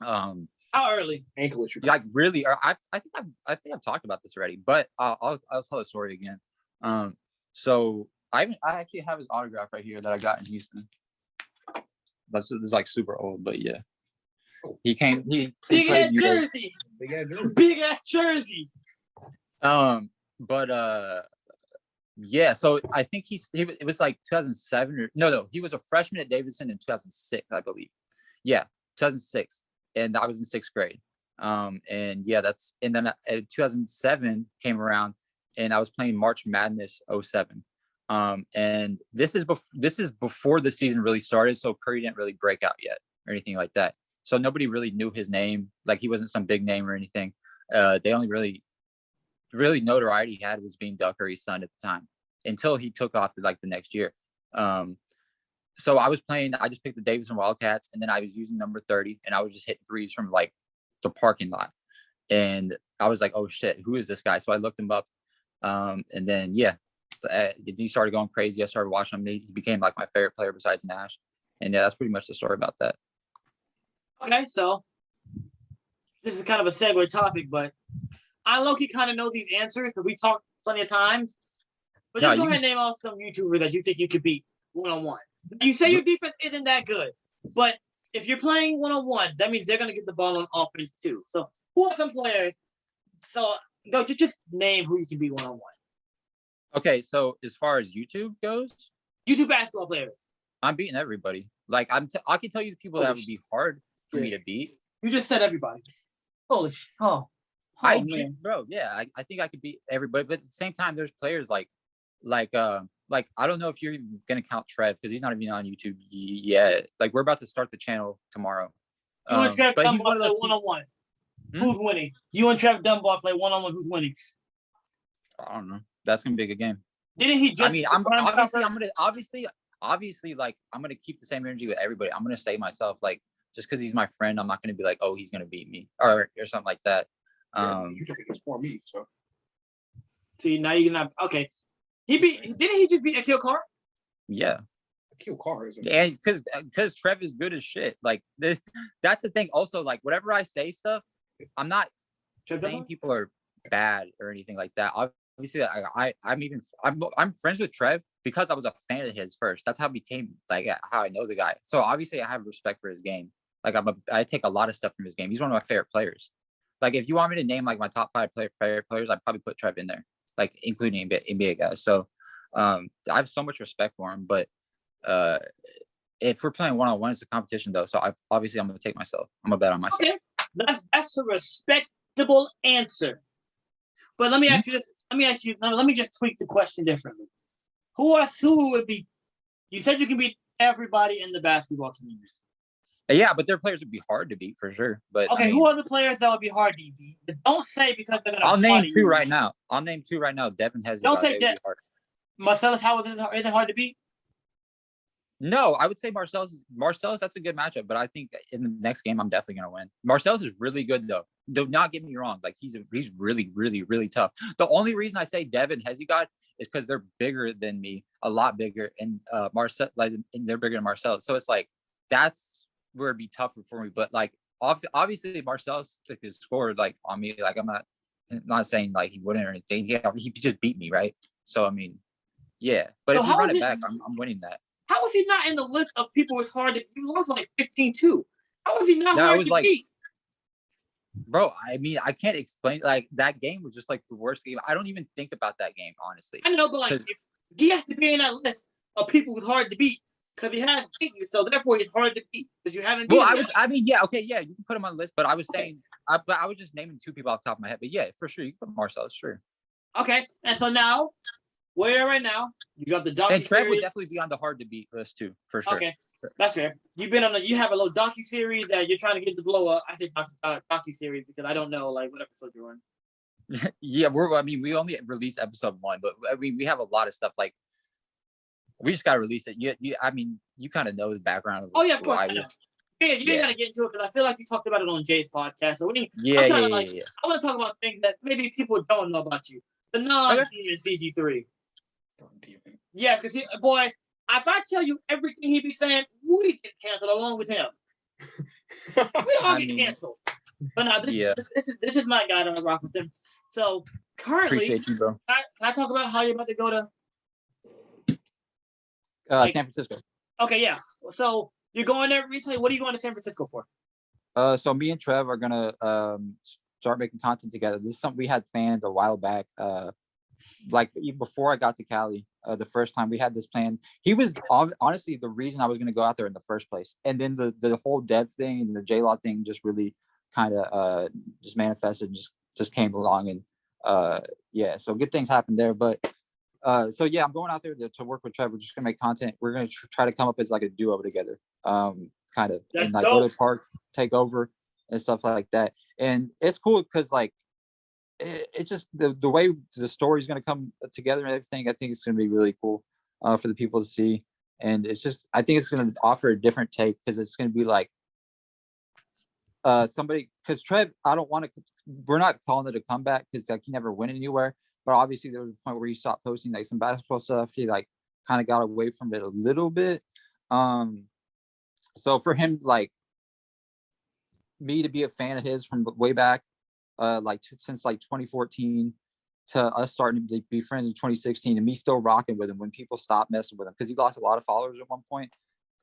How early? Ankle issue. Like really, I think I've talked about this already, but I'll tell the story again. So I actually have his autograph right here that I got in Houston. This is like super old, but yeah. He came. He big ass jersey. Big ass jersey. But yeah. So I think it was like 2007 or no. He was a freshman at Davidson in 2006, I believe. Yeah, 2006, and I was in 6th grade. And yeah, and then 2007 came around, and I was playing March Madness 07. And this is before the season really started, so Curry didn't really break out yet or anything like that. So nobody really knew his name. Like he wasn't some big name or anything. They only really notoriety he had was being Del Curry's son at the time until he took off like the next year. So I was playing. I just picked the Davidson Wildcats, and then I was using number 30, and I was just hitting threes from like the parking lot. And I was like, "Oh shit, who is this guy?" So I looked him up, and then yeah. He started going crazy. I started watching him. He became like my favorite player besides Nash. And yeah, that's pretty much the story about that. Okay, so this is kind of a segue topic, but I low-key kind of know these answers because we talked plenty of times. But just go ahead and name off some YouTubers that you think you could beat one-on-one. You say your defense isn't that good, but if you're playing one-on-one, that means they're going to get the ball on offense too. So who are some players? So go just name who you can beat one-on-one. Okay, so as far as YouTube goes, YouTube basketball players. I'm beating everybody. Like I can tell you the people that would be hard for me to beat. You just said everybody. Holy shit! Bro, yeah, I think I could beat everybody. But at the same time, there's players like I don't know if you're gonna count Trev because he's not even on YouTube yet. Like we're about to start the channel tomorrow. You and Trev Dunbar play one-on-one. Who's winning? You and Trev Dunbar play one-on-one. Who's winning? I don't know. That's gonna be a good game. Didn't he just? I mean, obviously, like I'm gonna keep the same energy with everybody. I'm gonna say myself, like, just because he's my friend, I'm not gonna be like, oh, he's gonna beat me or something like that. You took it before me, so. See, now you're not okay. Didn't he just beat Akil Carr? Yeah. Akil Carr isn't. And because Trev is good as shit. Like that's the thing. Also, like whatever I say stuff, I'm not saying people are bad or anything like that. Obviously, I'm friends with Trev because I was a fan of his first. That's how I became like how I know the guy. So obviously, I have respect for his game. Like I take a lot of stuff from his game. He's one of my favorite players. Like if you want me to name like my top 5 favorite players, I'd probably put Trev in there, like including NBA guys. So I have so much respect for him. But if we're playing one-on-one, it's a competition though. So obviously I'm gonna take myself. I'm gonna bet on myself. Okay, that's a respectable answer. But let me ask you this. Let me just tweak the question differently. Who would be? You said you can beat everybody in the basketball community. Yeah, but their players would be hard to beat for sure. But okay, who are the players that would be hard to beat? But don't say because they're gonna. I'll name 2 right now. Devin has. Don't say that. Marcelas, how is it hard to beat? No, I would say Marcelas. That's a good matchup, but I think in the next game I'm definitely gonna win. Marcelas is really good though. Do not get me wrong. Like he's really, really, really tough. The only reason I say Devin Hezigod is because they're bigger than me, a lot bigger, and they're bigger than Marcelas. So it's like that's where it'd be tougher for me. But like obviously Marcelas could score like on me. Like I'm not saying like he wouldn't or anything. Yeah, he just beat me, right? So I mean, yeah. But so if you run it back, I'm winning that. How was he not in the list of people it's hard to? You lost like 15-2. How was he not hard to beat? Bro, I mean, I can't explain. Like that game was just like the worst game. I don't even think about that game, honestly. I know, but like he has to be in that list of people who's hard to beat because he has beat you. So therefore, he's hard to beat because you haven't. Well, I mean, yeah, okay, yeah, you can put him on the list. But I was saying, I was just naming 2 people off the top of my head. But yeah, for sure, you can put Marcelas, sure. Okay, and so now, where you're right now, you got the docu. And Trev would definitely be on the hard to beat list too, for sure. Okay, that's fair. You have a little docu series that you're trying to get the blow up. I say docu series because I don't know like what episode you're on. Yeah, we only released episode 1, but I mean we have a lot of stuff like we just gotta release it. You kind of know the background of of course. You ain't gotta get into it because I feel like you talked about it on Jay's podcast. So I want to talk about things that maybe people don't know about you. The non-demon CG3. Yeah, because boy, if I tell you everything he be saying, we get canceled along with him. We all get canceled. But now this is my guy that I rock with him. So currently, appreciate you, bro. Can I talk about how you're about to go to San Francisco? Okay, yeah. So you're going there recently. What are you going to San Francisco for? So me and Trev are gonna start making content together. This is something we had planned a while back. Like even before I got to Cali, the first time we had this plan. He was honestly the reason I was going to go out there in the first place. And then the whole Dev thing and the J-Law thing just really kind of just manifested, just came along. And yeah, so good things happened there. But so yeah, I'm going out there to work with Trevor. We're just going to make content. We're going to try to come up as like a duo together, kind of. That's and like dope. go to the park, take over and stuff like that. And it's cool because like, it's just the way the story's going to come together and everything. I think it's going to be really cool for the people to see. And it's just, I think it's going to offer a different take because it's going to be like somebody, because Trev, we're not calling it a comeback because like he never went anywhere. But obviously there was a point where he stopped posting like some basketball stuff. He like kind of got away from it a little bit. So for him, like me to be a fan of his from way back, since like 2014 to us starting to be friends in 2016 and me still rocking with him when people stopped messing with him because he lost a lot of followers at one point.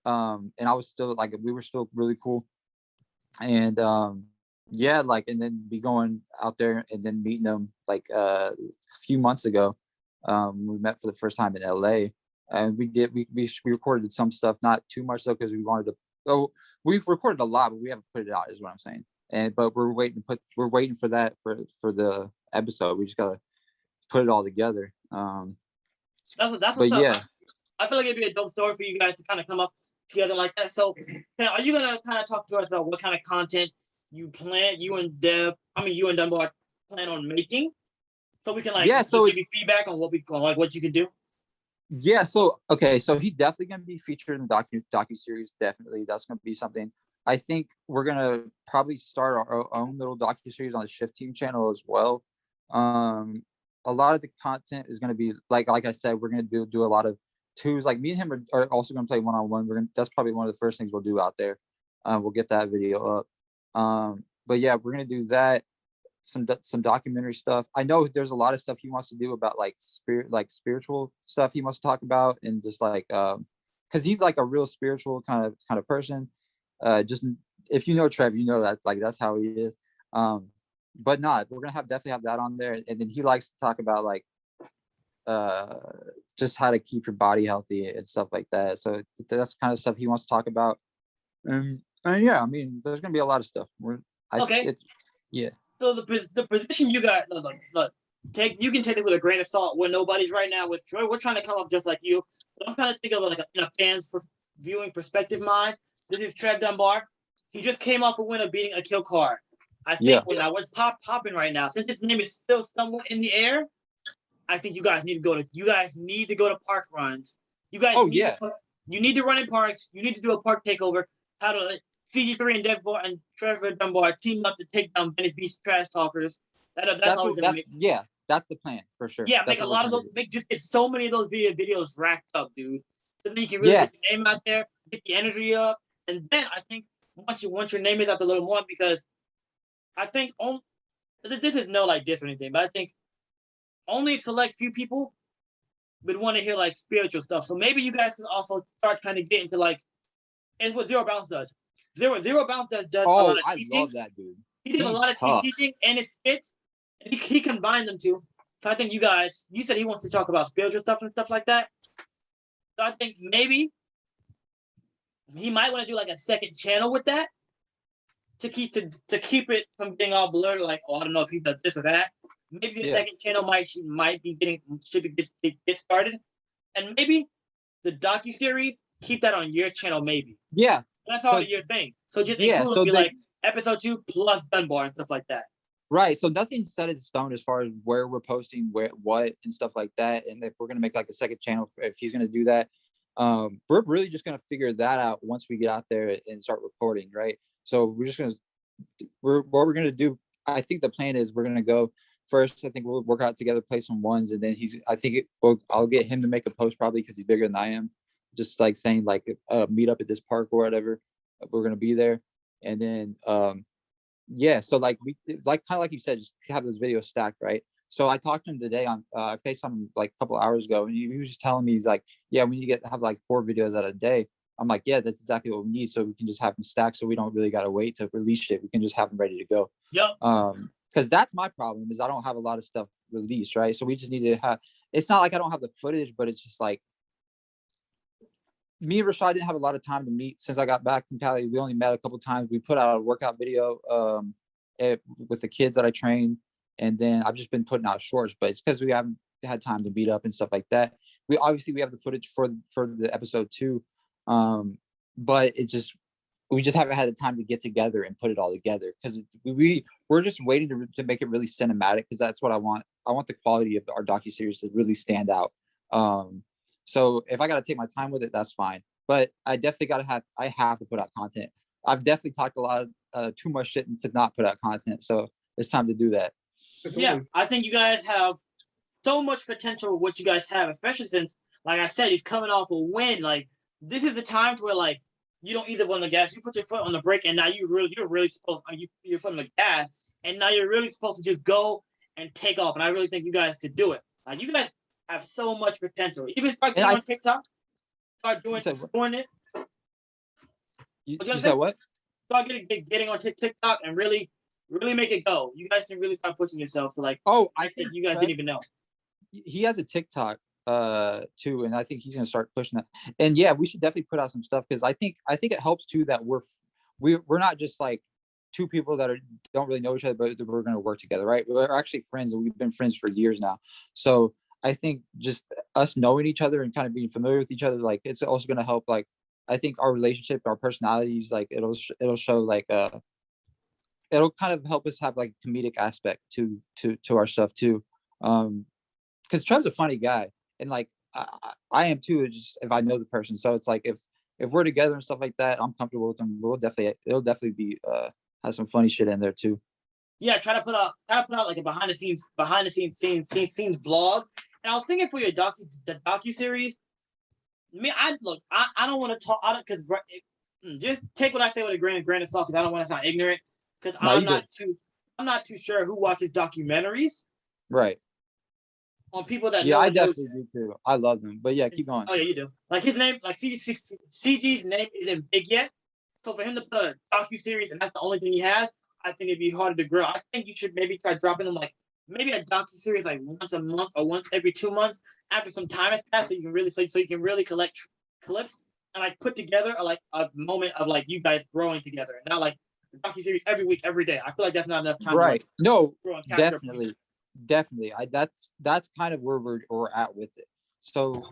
And I was still like, we were still really cool. And yeah, like, and then be going out there and then meeting him like a few months ago. We met for the first time in LA and we recorded some stuff, not too much though, because we wanted to, we recorded a lot, but we haven't put it out is what I'm saying. But we're waiting for that for the episode. We just gotta put it all together. That's but yeah, I feel like it'd be a dope story for you guys to kind of come up together like that. So are you gonna kind of talk to us about what kind of content you and Dunbar plan on making? So we can like give you feedback on what you can do. Yeah, so okay, so he's definitely gonna be featured in the docu series. Definitely, that's gonna be something. I think we're gonna probably start our own little docu-series on the Shift Team channel as well. A lot of the content is gonna be like I said, we're gonna do a lot of twos. Like me and him are also gonna play one-on-one. That's probably one of the first things we'll do out there. We'll get that video up. But yeah, we're gonna do that. Some documentary stuff. I know there's a lot of stuff he wants to do about like spiritual stuff he wants to talk about, and just like because he's like a real spiritual kind of person. Just if you know Trev, you know that like that's how he is. But not, we're gonna definitely have that on there, and then he likes to talk about like just how to keep your body healthy and stuff like that. So that's the kind of stuff he wants to talk about. And yeah, I mean, there's gonna be a lot of stuff. Okay. Yeah. So the position you got, look, you can take it with a grain of salt. Where nobody's right now with Troy. We're trying to come up just like you. But I'm trying to think of like in a fan's viewing perspective mind. This is Trev Dunbar. He just came off a win of beating a kill card. I think when I was popping right now, since his name is still somewhat in the air, I think you guys need to go to park runs. You guys you need to run in parks. You need to do a park takeover. How to cg3 and Dunbar and Trevor Dunbar team up to take down Venice Beach trash talkers. That's the plan for sure. Yeah, that's make a lot of those. Just get so many of those videos racked up, dude. So then you can really get your name out there, get the energy up, and then I think once your name is out a little more, because I think this is no like diss or anything, but I think only select few people would want to hear like spiritual stuff. So maybe you guys can also start trying to get into like, it's what Zero Bounce does. Zero Bounce does a lot of teaching. I love that dude. He did a lot of teaching and it fits. And he combined them two. So I think you said he wants to talk about spiritual stuff and stuff like that. So I think maybe he might want to do like a second channel with that to keep it from being all blurred. Like, I don't know if he does this or that. Maybe the second channel should get started, and maybe the docu-series, keep that on your channel. Maybe that's already your thing. So just include like episode 2 plus Dunbar and stuff like that. Right. So nothing's set in stone as far as where we're posting what and stuff like that. And if we're gonna make like a second channel, if he's gonna do that, we're really just gonna figure that out once we get out there and start recording. Right. So what we're gonna do. I think the plan is we're gonna go first. I think we'll work out together, play some ones, and then I'll get him to make a post probably because he's bigger than I am. Just like saying like meet up at this park or whatever. We're gonna be there, and then so like we like kind of like you said, just have those videos stacked, right? So I talked to him today on I FaceTimed him like a couple hours ago, and he was just telling me, he's like, yeah, we need to have like 4 videos out a day. I'm like, yeah, that's exactly what we need, so we can just have them stacked, so we don't really gotta wait to release shit. We can just have them ready to go. Because that's my problem, is I don't have a lot of stuff released, right? So we just need to have. It's not like I don't have the footage, but it's just like me and Rashad didn't have a lot of time to meet since I got back from Cali. We only met a couple of times. We put out a workout video with the kids that I train, and then I've just been putting out shorts. But it's because we haven't had time to meet up and stuff like that. We have the footage for the episode 2, but we just haven't had the time to get together and put it all together, because we're just waiting to make it really cinematic, because that's what I want. I want the quality of our docuseries to really stand out. So if I got to take my time with it, that's fine. But I definitely I have to put out content. I've definitely talked a lot of too much shit to not put out content. So it's time to do that. Yeah, I think you guys have so much potential with what you guys have, especially since, like I said, he's coming off a win. Like, this is the time to where like you don't either on the gas, you put your foot on the brake, and now you're really supposed to your foot on the gas, and now you're really supposed to just go and take off. And I really think you guys could do it. Like, you guys have so much potential. Even start getting on TikTok, start doing it. You said what? Start getting on TikTok and really make it go. You guys can really start pushing yourself. So like, I think you guys didn't even know. He has a TikTok too, and I think he's gonna start pushing that. And yeah, we should definitely put out some stuff, because I think it helps too that we're not just like 2 people that don't really know each other, but we're gonna work together, right? We're actually friends, and we've been friends for years now. So I think just us knowing each other and kind of being familiar with each other, like it's also gonna help. Like I think our relationship, our personalities, like it'll show like it'll kind of help us have like comedic aspect to our stuff too. Because Trev's a funny guy, and like I am too, just if I know the person. So it's like if if we're together and stuff like that, I'm comfortable with them. It'll definitely be have some funny shit in there too. Yeah, try to put out like a behind the scenes vlog. And I was thinking for your docu series. I don't want to talk because just take what I say with a grain of salt because I don't want to sound ignorant because I'm not too sure who watches documentaries. Right. On people that yeah, I definitely do too. I love them, but yeah, keep going. Oh yeah, you do. Like his name, like CG's name isn't big yet, so for him to put a docu series and that's the only thing he has, I think it'd be harder to grow. I think you should maybe try dropping him like maybe a docu series like once a month or once every 2 months after some time has passed, so you can really collect clips and like put together a moment of like you guys growing together, and not like docu series every week, every day. I feel like that's not enough time. Right? No, definitely. That's kind of where we're at with it. So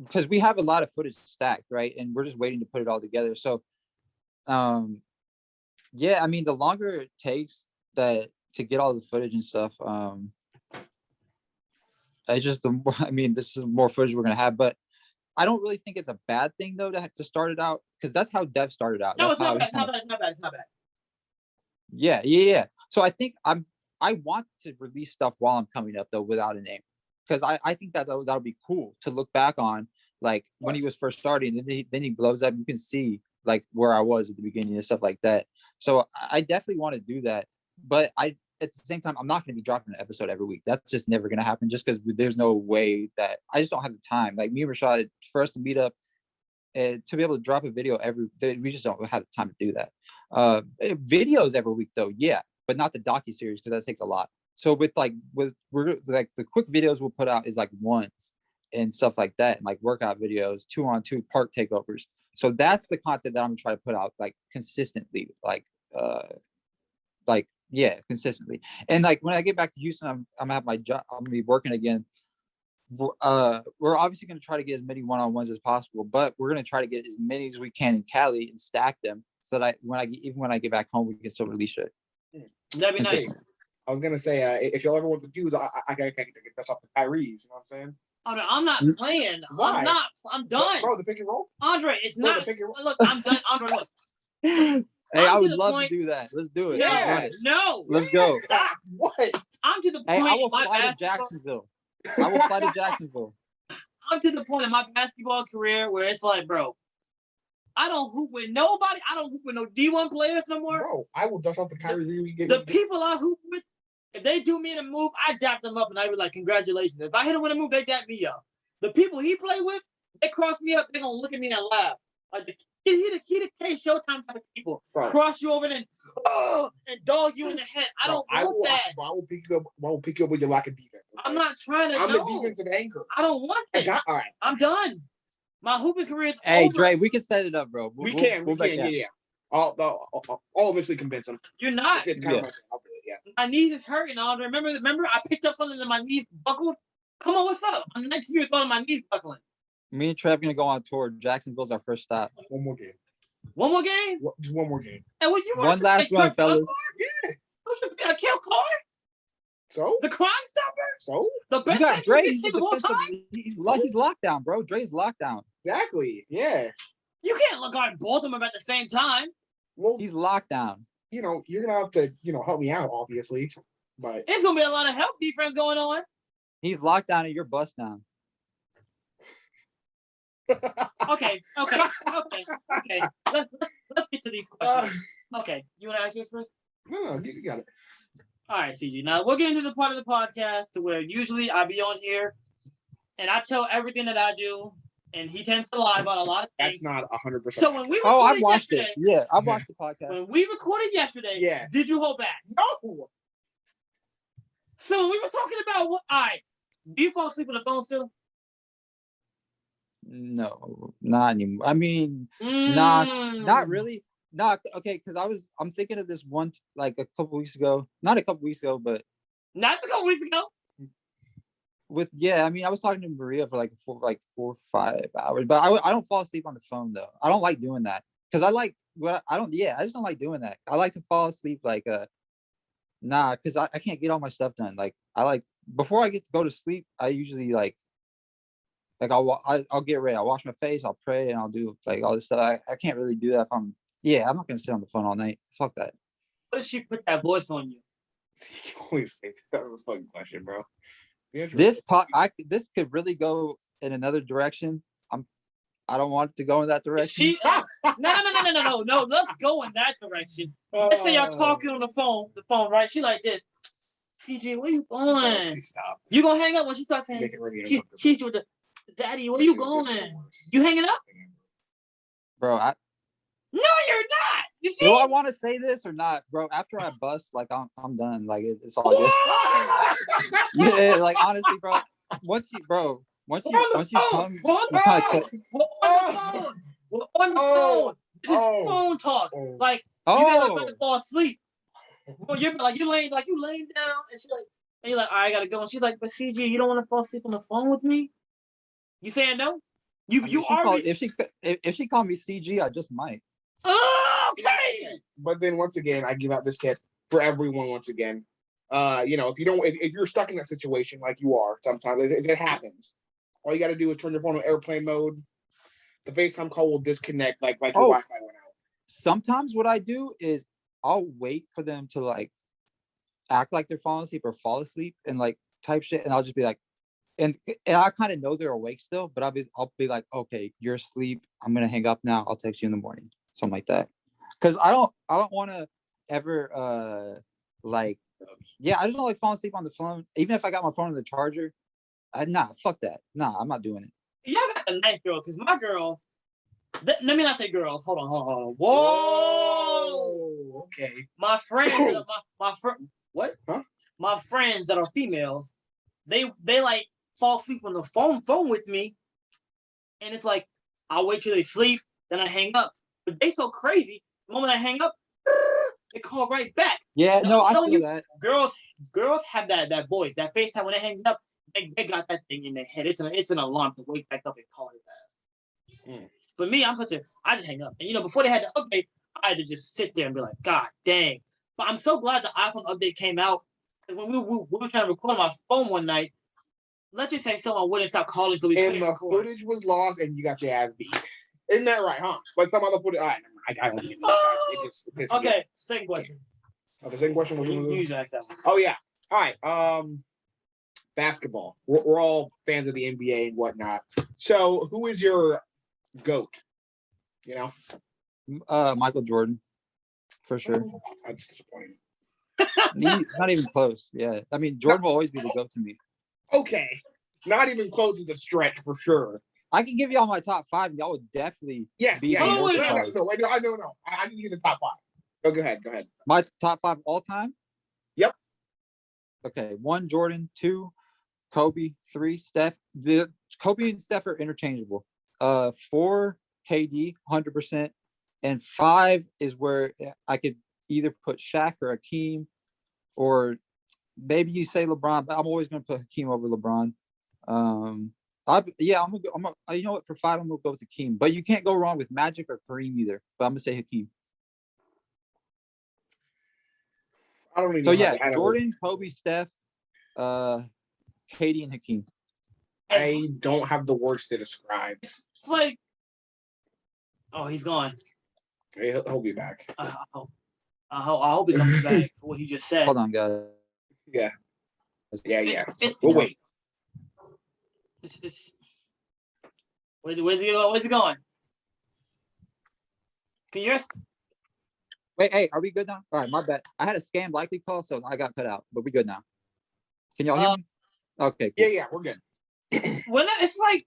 because we have a lot of footage stacked, right, and we're just waiting to put it all together. So yeah, I mean, the longer it takes to get all the footage and stuff, this is more footage we're gonna have. But I don't really think it's a bad thing though to start it out, because that's how Dev started out. No, it's not bad. It's not bad. Yeah. So I think I want to release stuff while I'm coming up though without a name, because I think that'll be cool to look back on, like when he was first starting, and then he blows up. You can see like where I was at the beginning and stuff like that. So I definitely want to do that, but at the same time, I'm not going to be dropping an episode every week. That's just never going to happen, just because there's no way that I just don't have the time. Like me and Rashad, for us to meet up and to be able to drop a video we just don't have the time to do that. Videos every week though, yeah, but not the docu-series, because that takes a lot. So we're like the quick videos we'll put out is like ones and stuff like that, and like workout videos, 2-on-2 park takeovers. So that's the content that I'm gonna try to put out like consistently, consistently. And like when I get back to Houston, I'm gonna have my job. I'm gonna be working again. We're obviously gonna try to get as many one-on-ones as possible, but we're gonna try to get as many as we can in Cali and stack them so that when I get back home, we can still release it. That'd be nice. I was gonna say, if y'all ever want to use, I can get this off the Kyries. You know what I'm saying? Oh, no, I'm not playing. Why? I'm done. Bro, the pick and roll? Andre, it's not. Look, I'm done. Andre, look. Hey, I would love to do that. Let's do it. Yeah. No. Let's go. What? I'm to the point. Hey, I will fly to Jacksonville. I'm to the point in my basketball career where it's like, bro, I don't hoop with nobody. I don't hoop with no D1 players no more. Bro, I will dust off the Kyries. The people I hoop with, if they do me in a move, I dap them up and I be like, congratulations. If I hit him with a move, they dap me up. The people he play with, they cross me up, they're gonna look at me and laugh. Like he the K Showtime type of people. Right. Cross you over and dog you in the head. I don't want that. I will pick you up with your lack of defense. Okay? I'm not trying to. I'm the defensive anchor. I don't want that. All right. I'm done. My hooping career is over. Hey, Dre, we can set it up, bro. We can. Yeah. I'll eventually convince them. You're not. I'll do it, yeah. My knees is hurting, Andre. Remember, I picked up something and my knees buckled. Come on, what's up? I'm 19 years old and my knees buckling. Me and Trev gonna go on tour. Jacksonville's our first stop. One more game. One more game? Just one more game. And what you one last one, fellas. Yeah. A kill card? So? The Crime Stopper? So? The best you got Dre. He's locked down, bro. Dre's locked down. Exactly. Yeah. You can't look at both of them at the same time. Well, he's locked down. You know, you're gonna have to, help me out, obviously. But it's gonna be a lot of help defense going on. He's locked down and you're bust down. Okay. Let's get to these questions. Okay, you want to ask yours first? No, you got it. All right, CG. Now we're getting to the part of the podcast to where usually I be on here and I tell everything that I do, and he tends to lie about a lot of things. That's not 100%. So when we recorded I've watched it. Yeah, I've watched the podcast. When we recorded yesterday, did you hold back? No. So when we were talking about what? All right, do you fall asleep on the phone still? No, not anymore. I mean, not really. Not okay, because I'm thinking of this one like a couple weeks ago. Not a couple weeks ago, but not a couple weeks ago. I mean, I was talking to Maria for like 4 or 5 hours, but I don't fall asleep on the phone though. I don't like doing that because I just don't like doing that. I like to fall asleep because I can't get all my stuff done. Like before I get to go to sleep, I usually Like I'll get ready. I'll wash my face. I'll pray, and I'll do like all this stuff. I can't really do that if I'm not gonna sit on the phone all night. Fuck that. What if she put that voice on you? You always say that was a fucking question, bro. This could really go in another direction. I don't want it to go in that direction. No. Let's go in that direction. Let's say y'all talking on the phone, right? She like this. CG, where you going? Stop. You gonna hang up when she starts saying she's with the daddy, where you going? You hanging up? Bro, no, you're not. You see? Do I want to say this or not, bro? After I bust, like I'm done. Like it's all good. Yeah, like honestly, bro. Once you come, We're on the phone. This is phone talk. Like you guys are about to fall asleep. Well, you're like you laying down, and she's like, and you're like, all right, I gotta go. And she's like, but CG, you don't want to fall asleep on the phone with me? You saying no? If she called me CG, I just might. Oh, okay. But then once again, I give out this tip for everyone. Once again, if you're stuck in that situation like you are, sometimes it happens. All you got to do is turn your phone on airplane mode. The FaceTime call will disconnect like your Wi-Fi went out. Sometimes what I do is I'll wait for them to like act like they're falling asleep or fall asleep and like type shit, and I'll just be like, and I kind of know they're awake still, but I'll be like, okay, you're asleep. I'm gonna hang up now. I'll text you in the morning, something like that. Because I don't want to ever I just don't like falling asleep on the phone, even if I got my phone on the charger. Fuck that. I'm not doing it. Y'all got a nice girl, because my girl. Let me not say girls. Hold on. Whoa. Okay. My friends, what? Huh? My friends that are females, they like fall asleep on the phone with me, and it's like I'll wait till they sleep, then I hang up. But they so crazy. The moment I hang up, they call right back. Yeah, no, I feel that. Girls have that voice, that FaceTime when they hang up. They got that thing in their head. It's an alarm to wake back up and call his ass. But me, I just hang up. And before they had the update, I had to just sit there and be like, God dang. But I'm so glad the iPhone update came out. Because when we were trying to record on my phone one night, let's just say someone wouldn't stop calling, so we couldn't record. And the footage was lost, and you got your ass beat. Isn't that right, huh? But some other footage. All right, I don't get it. Okay, second question. Okay, second question. You ask that one. Oh yeah. All right. Basketball. We're all fans of the NBA and whatnot. So, who is your GOAT? Michael Jordan, for sure. That's disappointing. Not even close. Yeah, I mean Jordan will always be the GOAT to me. Okay, not even close is a stretch for sure. I can give y'all my top 5. Y'all would definitely be I know. I need to hear the top 5. Oh, go ahead. My top 5 all time? Yep. Okay, 1 Jordan, 2 Kobe, 3 Steph. The Kobe and Steph are interchangeable. 4 KD, 100%, and 5 is where I could either put Shaq or Hakeem, or maybe you say LeBron, but I'm always going to put Hakeem over LeBron. I'm you know what? For 5, I'm gonna go with Hakeem. But you can't go wrong with Magic or Kareem either. But I'm gonna say Hakeem. I don't even. So yeah, Jordan, Kobe, Steph, Katie, and Hakeem. I don't have the words to describe. It's like, oh, he's gone. He'll be back. I hope he comes back for what he just said. Hold on, guys. Yeah. We'll wait. Where's he going? Can you hear us? Wait, hey, are we good now? All right, my bad. I had a scam likely call, so I got cut out, but we good now. Can y'all hear me? Okay. Cool. Yeah, we're good. When it's like,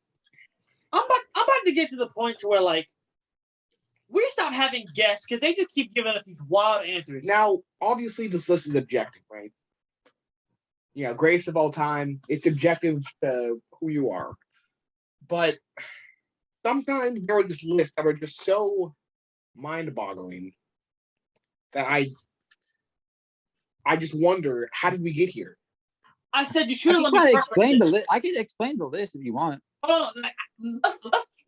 I'm about to get to the point to where like we stop having guests because they just keep giving us these wild answers. Now, obviously, this list is objective, right? Greatest of all time. It's objective to who you are. But sometimes there are just lists that are just so mind-boggling that I just wonder, how did we get here? I said you should have let me explain the list. I can explain the list if you want. Hold on, let's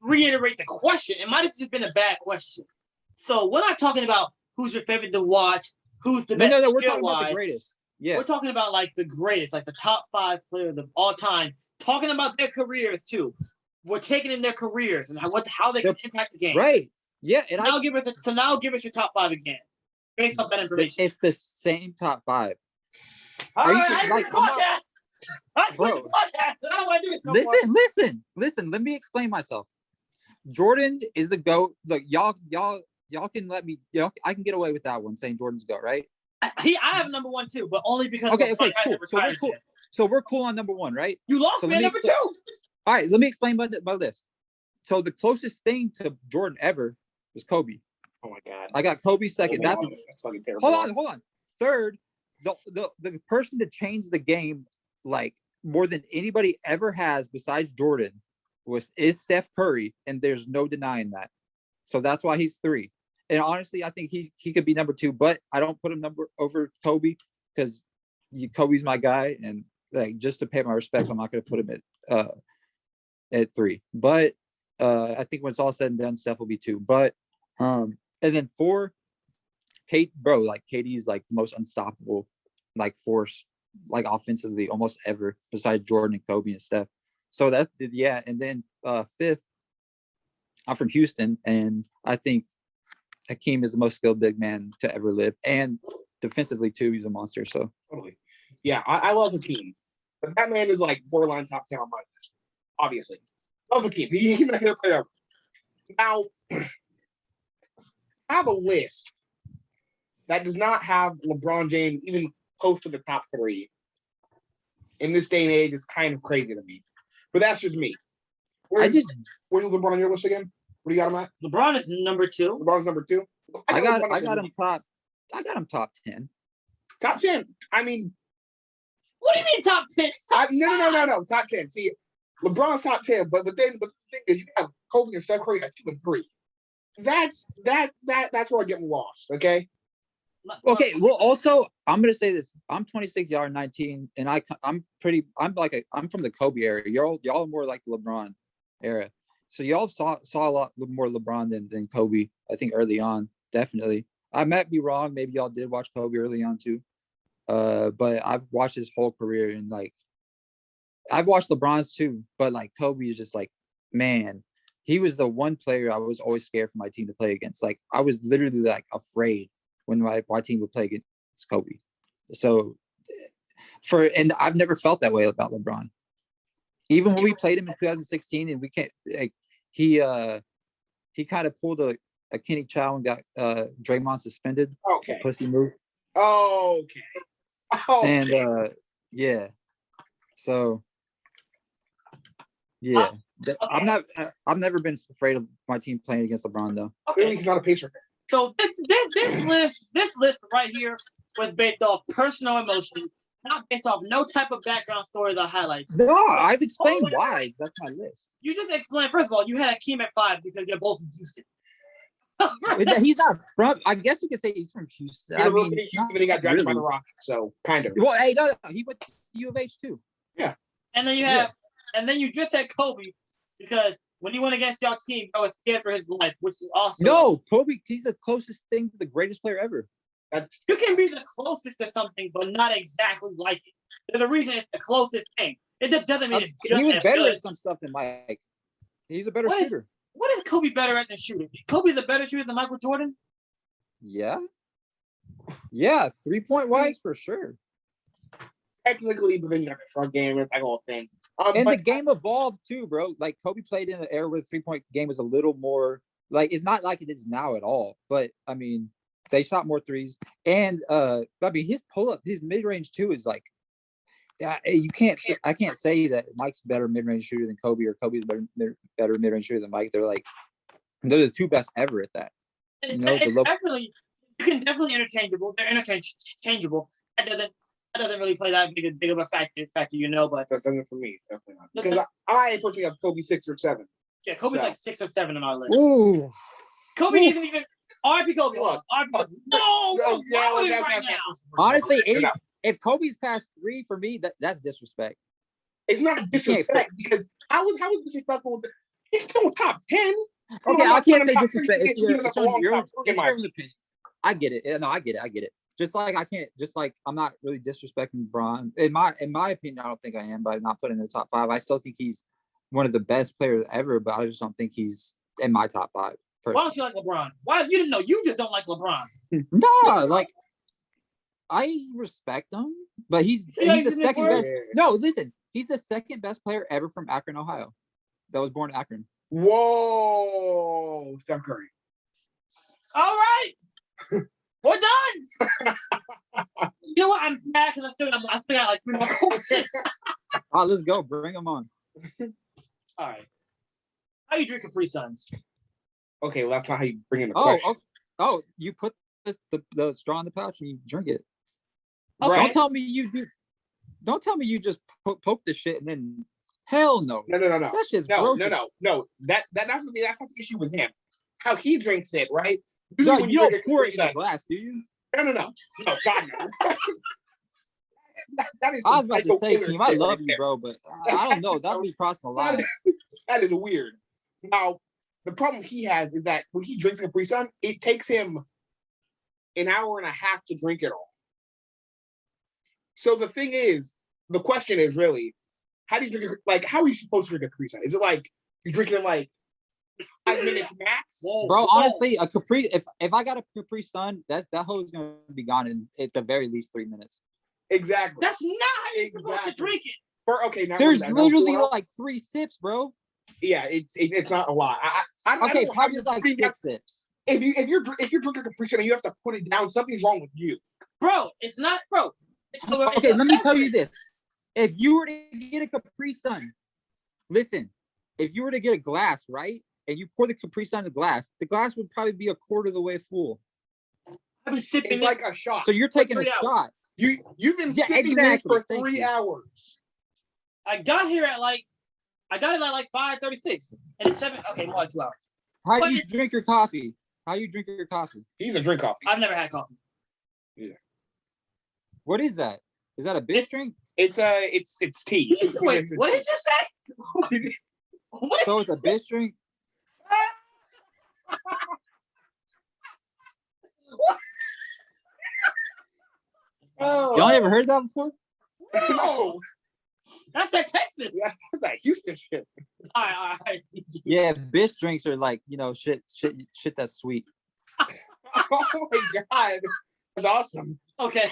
reiterate the question. It might have just been a bad question. So we're not talking about who's your favorite to watch, who's the best. No, we're talking about the greatest. Yeah, we're talking about like the greatest, like the top 5 players of all time. Talking about their careers too. were taken in their careers and how they can impact the game. Right. Yeah. And now give us your top 5 again, based off that information. It's the same top 5. All Are you right, like, bro? I don't want to do this no more. Listen. Let me explain myself. Jordan is the GOAT. Look, y'all can let me. I can get away with that one saying Jordan's GOAT, right? I have number 1 too, but only because okay, cool. So we're cool on number 1, right? You lost me at number 2. All right, let me explain about this. So the closest thing to Jordan ever was Kobe. Oh my God! I got Kobe second. That's fucking terrible. Hold on. Third, the person to change the game like more than anybody ever has besides Jordan is Steph Curry, and there's no denying that. So that's why he's 3. And honestly, I think he could be number 2, but I don't put him over Kobe because Kobe's my guy, and like just to pay my respects, I'm not going to put him at 3. But I think when it's all said and done, Steph will be 2. But and then 4, KD is like the most unstoppable like force like offensively almost ever besides Jordan and Kobe and Steph. So and then 5th, I'm from Houston, and I think Hakeem is the most skilled big man to ever live, and defensively too, he's a monster. So totally, yeah, I love Hakeem, but that man is like borderline top 10 on my list. Obviously, love Hakeem. He's not gonna play ever. Now, I have a list that does not have LeBron James even close to the top 3. In this day and age, it's kind of crazy to me, but that's just me. Where's LeBron on your list again? What do you got him at? LeBron is number 2. LeBron's number 2. I got him top 10. Top 10. I mean, what do you mean top 10? No. Top 10. See, LeBron's top 10, but the thing is, you have Kobe and Steph Curry at 2 and 3. That's where I get lost. Okay. Okay. Well, also, I'm gonna say this. I'm 26, y'all are 19, and I'm from the Kobe era. Y'all are more like the LeBron era. So y'all saw a lot more LeBron than Kobe. I think early on, definitely. I might be wrong. Maybe y'all did watch Kobe early on too. But I've watched his whole career, and like I've watched LeBron's too. But like Kobe is just like, man, he was the one player I was always scared for my team to play against. Like I was literally like afraid when my team would play against Kobe. So and I've never felt that way about LeBron. Even when we played him in 2016 and we can't like he kind of pulled a Kenny Chow and got Draymond suspended. Okay. Pussy move. Okay. And yeah. So yeah. Okay. I've never been afraid of my team playing against LeBron though. Okay. Clearly he's not a Pacer fan. So this list right here was based off personal emotion, not based off no type of background stories or highlights. No, I've explained why. That's my list. You just explained. First of all, you had Hakeem at 5 because they're both from Houston. He's not from. I guess you could say he's from Houston. University of Houston, he got drafted by the Rockets, so kind of. Well, hey, no, he went to U of H too. Yeah. And then you just said Kobe because when he went against your team, I was scared for his life, which is awesome. No, Kobe, he's the closest thing to the greatest player ever. You can be the closest to something, but not exactly like it. There's a reason it's the closest thing. It doesn't mean it's just he was better good. at some stuff than Mike. He's a better shooter. What is Kobe better at than shooting? Kobe's a better shooter than Michael Jordan? Yeah. Yeah, 3-point wise for sure. Technically, but then you have a front game, it's like a whole thing. And the game evolved too, bro. Like Kobe played in an era where the 3-point game was a little more like it's not like it is now at all. But I mean, they shot more threes, and I mean his pull-up, his mid-range too is like, I can't say that Mike's a better mid-range shooter than Kobe or Kobe's better mid-range shooter than Mike. They're the 2 best ever at that. You can definitely interchangeable. They're interchangeable. That doesn't really play that big of a factor, but that doesn't for me, definitely not. Because I personally have Kobe 6 or 7. Yeah, Kobe's like 6 or 7 on our list. Ooh. Kobe isn't even RP Kobe. Look, no, right now. Honestly, if Kobe's past 3 for me, that's disrespect. It's not disrespect because how is disrespectful? He's still top 10. Okay, I can't say disrespect. It's your opinion. I get it. No, I get it. Just like I'm not really disrespecting LeBron. In my opinion, I don't think I am, but I'm not putting in the top 5. I still think he's one of the best players ever, but I just don't think he's in my top 5. Why don't you like LeBron? Why you didn't know? You just don't like LeBron. No, like I respect him, but he's the second best. No, listen, he's the second best player ever from Akron, Ohio. That was born in Akron. Whoa, Steph Curry. All right, we're done. You know what? I'm mad because I still got like 3 more questions. Oh, let's go. Bring him on. All right. How you drink Capri Suns? Okay, well, that's not how you bring in the question. Oh, you put the straw in the pouch and you drink it. Okay. Don't tell me you do. Don't tell me you just poke the shit and then. Hell no. No. That shit's gross. No. That's not the issue with him. How he drinks it, right? No, you don't pour it in a glass, do you? No. No, God, no. That is I was about to say, weird Team, I love right you, there. bro, but I don't know. That'd be crossing the line. That is weird. Now, the problem he has is that when he drinks Capri Sun, it takes him an hour and a half to drink it all. So the question is really, how do you drink it? Like, how are you supposed to drink a Capri Sun? Is it like you drink it in like 5 minutes max? Bro, honestly, a Capri, if I got a Capri Sun, that hoe's gonna be gone in at the very least 3 minutes. Exactly. That's not how you're supposed to drink it. Okay, now there's literally like 3 sips, bro. Yeah, it's not a lot. I okay, probably like 6 sips. If you're drinking a Capri Sun and you have to put it down, something's wrong with you, bro. It's not, bro. Okay, let me tell you this: if you were to get a Capri Sun, listen, if you were to get a glass, right, and you pour the Capri Sun in the glass would probably be a quarter of the way full. I've been sipping. It's like a shot. So you're taking a shot. You've been sipping this for 3 hours. I got it at like 5:36, and it's 7. Okay, more than 2 hours. How do you drink your coffee? How you drink your coffee? He doesn't drink coffee. I've never had coffee. Yeah. What is that? Is that a bitch drink? It's tea. Wait, what did you say? So it's a bitch drink? Oh. Y'all ever heard that before? No. That's that Texas. Yeah, that's that Houston shit. All right. Yeah, bitch drinks are like, shit that's sweet. Oh my God. That's awesome. Okay.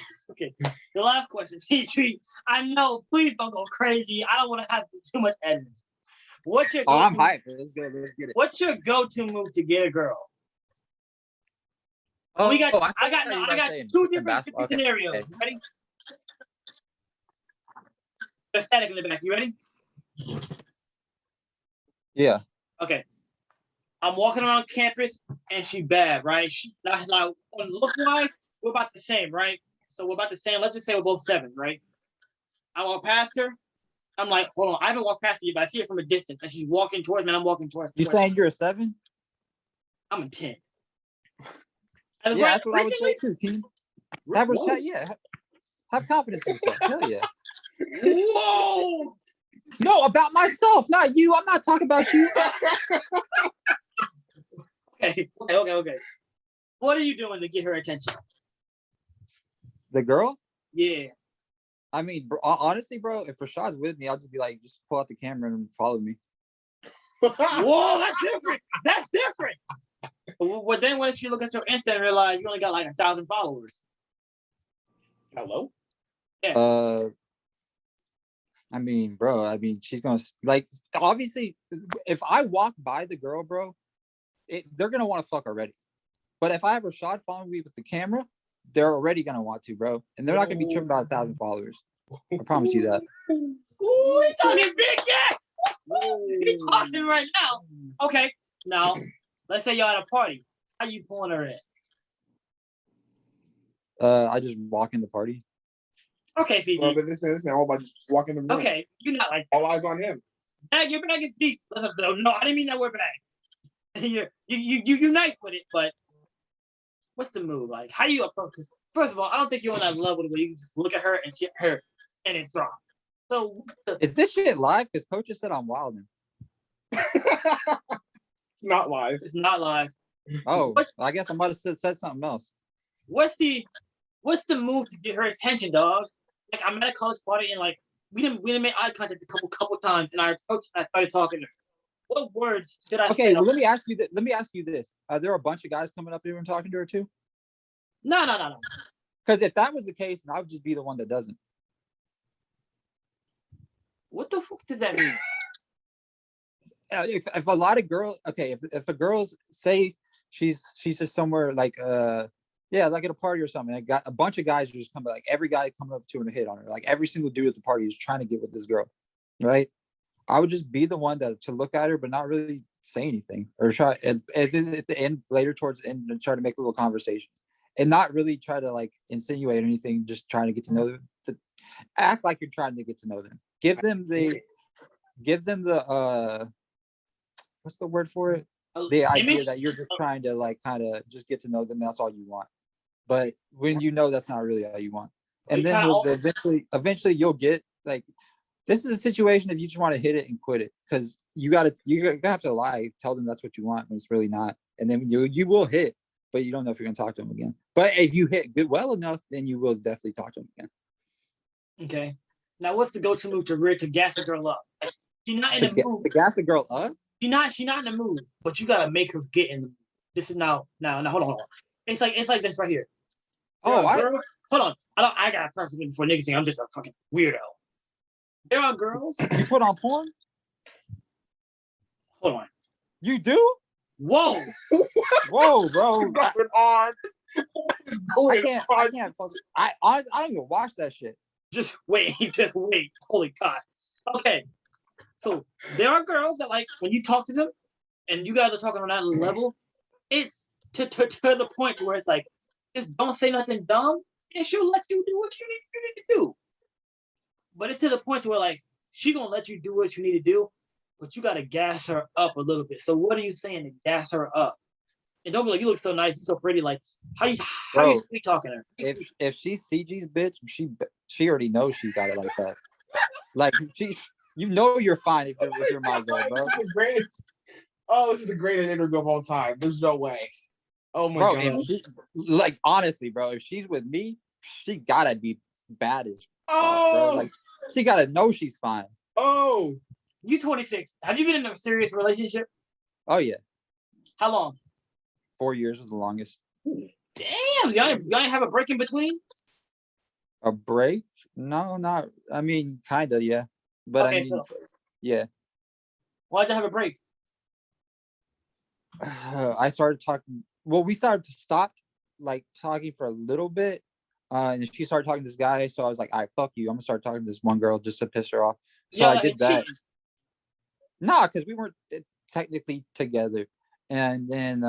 The last question, cg3. I know, please don't go crazy. I don't want to have too much editing. What's your I'm hyped. Let's go. Let's get it. What's your go-to move to get a girl? Oh, I got 2 different scenarios. Okay. Ready? There's static in the back. You ready? Yeah. Okay. I'm walking around campus and she bad, right? She like look-wise, we're about the same, right? So we're about the same. Let's just say we're both 7s, right? I walk past her. I'm like, hold on. I haven't walked past you, but I see her from a distance, and she's walking towards me. And I'm walking towards. You saying you're a 7? I'm a 10. Yeah, that's what I would say too, King. Have confidence in yourself. Hell yeah. Whoa! No, about myself, not you. I'm not talking about you. Okay. What are you doing to get her attention? The girl? Yeah. I mean, honestly, bro, if Rashad's with me, I'll just be like, just pull out the camera and follow me. Whoa, that's different. But then what if she look at your Insta and realize you only got like 1,000 followers? Hello? Yeah. I mean, bro, she's gonna like, obviously, if I walk by the girl, bro, they're gonna want to fuck already. But if I have Rashad following me with the camera, they're already gonna want to, bro, and they're not gonna be tripping about 1,000 followers. I promise you that. Ooh, he's talking big, yeah. He's talking right now. Okay, now let's say y'all at a party. How you pulling her in? I just walk in the party. Okay, CG. Well, but this man all about just walking the room. Okay, you're not like that. All eyes on him. Your bag is deep. Listen, no, I didn't mean that word bag. You nice with it, but what's the move? Like, how do you approach this? First of all, I don't think you're on that level where you just look at her and it's dropped. So is this shit live? Because Coach just said I'm wilding. It's not live. It's not live. Oh, I guess I might have said something else. What's the move to get her attention, dog? Like, I'm at a college party and like we didn't make eye contact a couple times, and I approached. I started talking to her. What words should I say? Okay, well, let me ask you this. Are there a bunch of guys coming up here and talking to her too? No. Because if that was the case, then I would just be the one that doesn't. What the fuck does that mean? If a lot of girls, okay, if a girl's say she's just somewhere like like at a party or something, I got a bunch of guys just come, like every guy coming up to her and hit on her, like every single dude at the party is trying to get with this girl, right? I would just be the one to look at her but not really say anything, or try and then at the end, later towards the end, and try to make a little conversation and not really try to like insinuate anything, just trying to get to know them, to act like you're trying to get to know them, give them the what's the word for it? The idea that you're just trying to like kind of just get to know them. That's all you want. But when you know that's not really all you want, and then eventually you'll get like, this is a situation if you just want to hit it and quit it, because you have to lie, tell them that's what you want when it's really not, and then you will hit, but you don't know if you're gonna talk to them again. But if you hit good well enough, then you will definitely talk to them again. Okay. Now, what's the go-to move to gas a girl up? Like, she's not in the mood. To gas a girl up? She's not in the mood, but you gotta make her get in the mood. This is now. Hold on. It's like this right here. Hold on. I got a preference before niggas think I'm just a fucking weirdo. There are girls. You put on porn? Hold on. You do? Whoa, bro. I can't. I honestly, I don't even watch that shit. Just wait. Holy God. Okay. So there are girls that, like, when you talk to them and you guys are talking on that level, it's to the point where it's like, just don't say nothing dumb and she'll let you do what you need to do. But it's to the point where, like, she gonna let you do what you need to do, but you gotta gas her up a little bit. So what are you saying to gas her up? And don't be like, you look so nice, you're so pretty. Like, how you sweet talking to her? If she's CG's bitch, she already knows she got it like that. Like, you know you're fine if you're my girl, bro. This is the greatest interview of all time. There's no way. Oh my God. Like, honestly, bro, if she's with me, she gotta be bad as fuck, bro. Like, she gotta know she's fine. Oh, you 26. Have you been in a serious relationship? Oh yeah. How long? 4 years was the longest. Damn, y'all ain't have a break in between? A break? No, not. I mean, kind of, yeah. But okay, I mean, yeah. Why'd you have a break? I started talking. Well, we started to stop like talking for a little bit, and she started talking to this guy. So I was like, "All right, fuck you. I'm gonna start talking to this one girl just to piss her off." So I did that. Nah, because we weren't technically together. And then,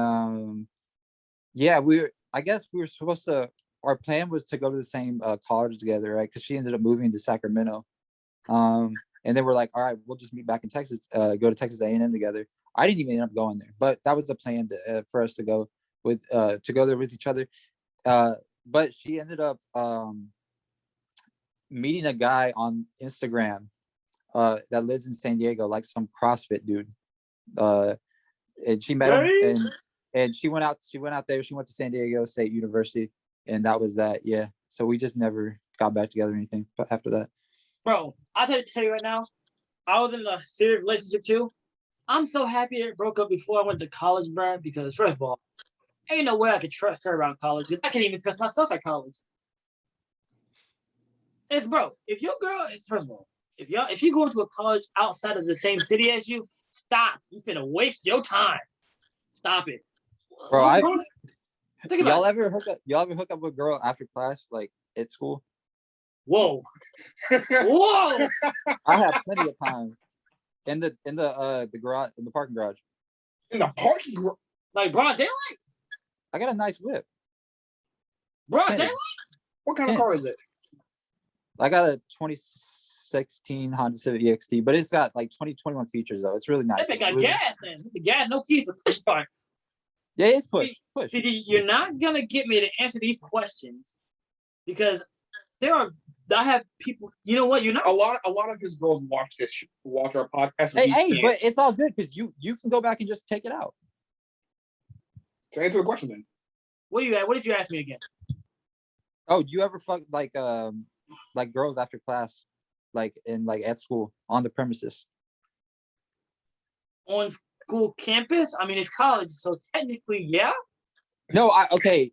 I guess we were supposed to. Our plan was to go to the same college together, right? Because she ended up moving to Sacramento. And then we're like, all right, we'll just meet back in Texas, go to Texas A&M together. I didn't even end up going there, but that was the plan for us to go there with each other. But she ended up meeting a guy on Instagram that lives in San Diego, like some CrossFit dude. And she met him, and she went out there. She went to San Diego State University, and that was that. Yeah. So we just never got back together or anything after that. Bro, I'll tell you right now, I was in a serious relationship too. I'm so happy it broke up before I went to college, bro, because first of all, ain't no way I could trust her around college. I can't even trust myself at college. It's, bro, if your girl, first of all, if you go into a college outside of the same city as you, stop. You finna waste your time. Stop it. Bro, y'all ever hook up with a girl after class, like at school? Whoa. I have plenty of time. In the garage, in the parking garage. In the parking garage? Like broad daylight? I got a nice whip. Broad daylight? What kind of car is it? I got a 2016 Honda Civic EXT, but it's got like 2021 features though. It's really nice. That got gas then. The gas, no keys for push start. Yeah, it's push. See, you're not gonna get me to answer these questions because I have people. You know what? You're not. A lot of his girls watch our podcast. Hey, but it's all good because you can go back and just take it out. So answer the question then. What did you ask me again? Oh, you ever fuck like girls after class? like in like at school on the premises? On school campus? I mean, it's college, so technically, yeah. No,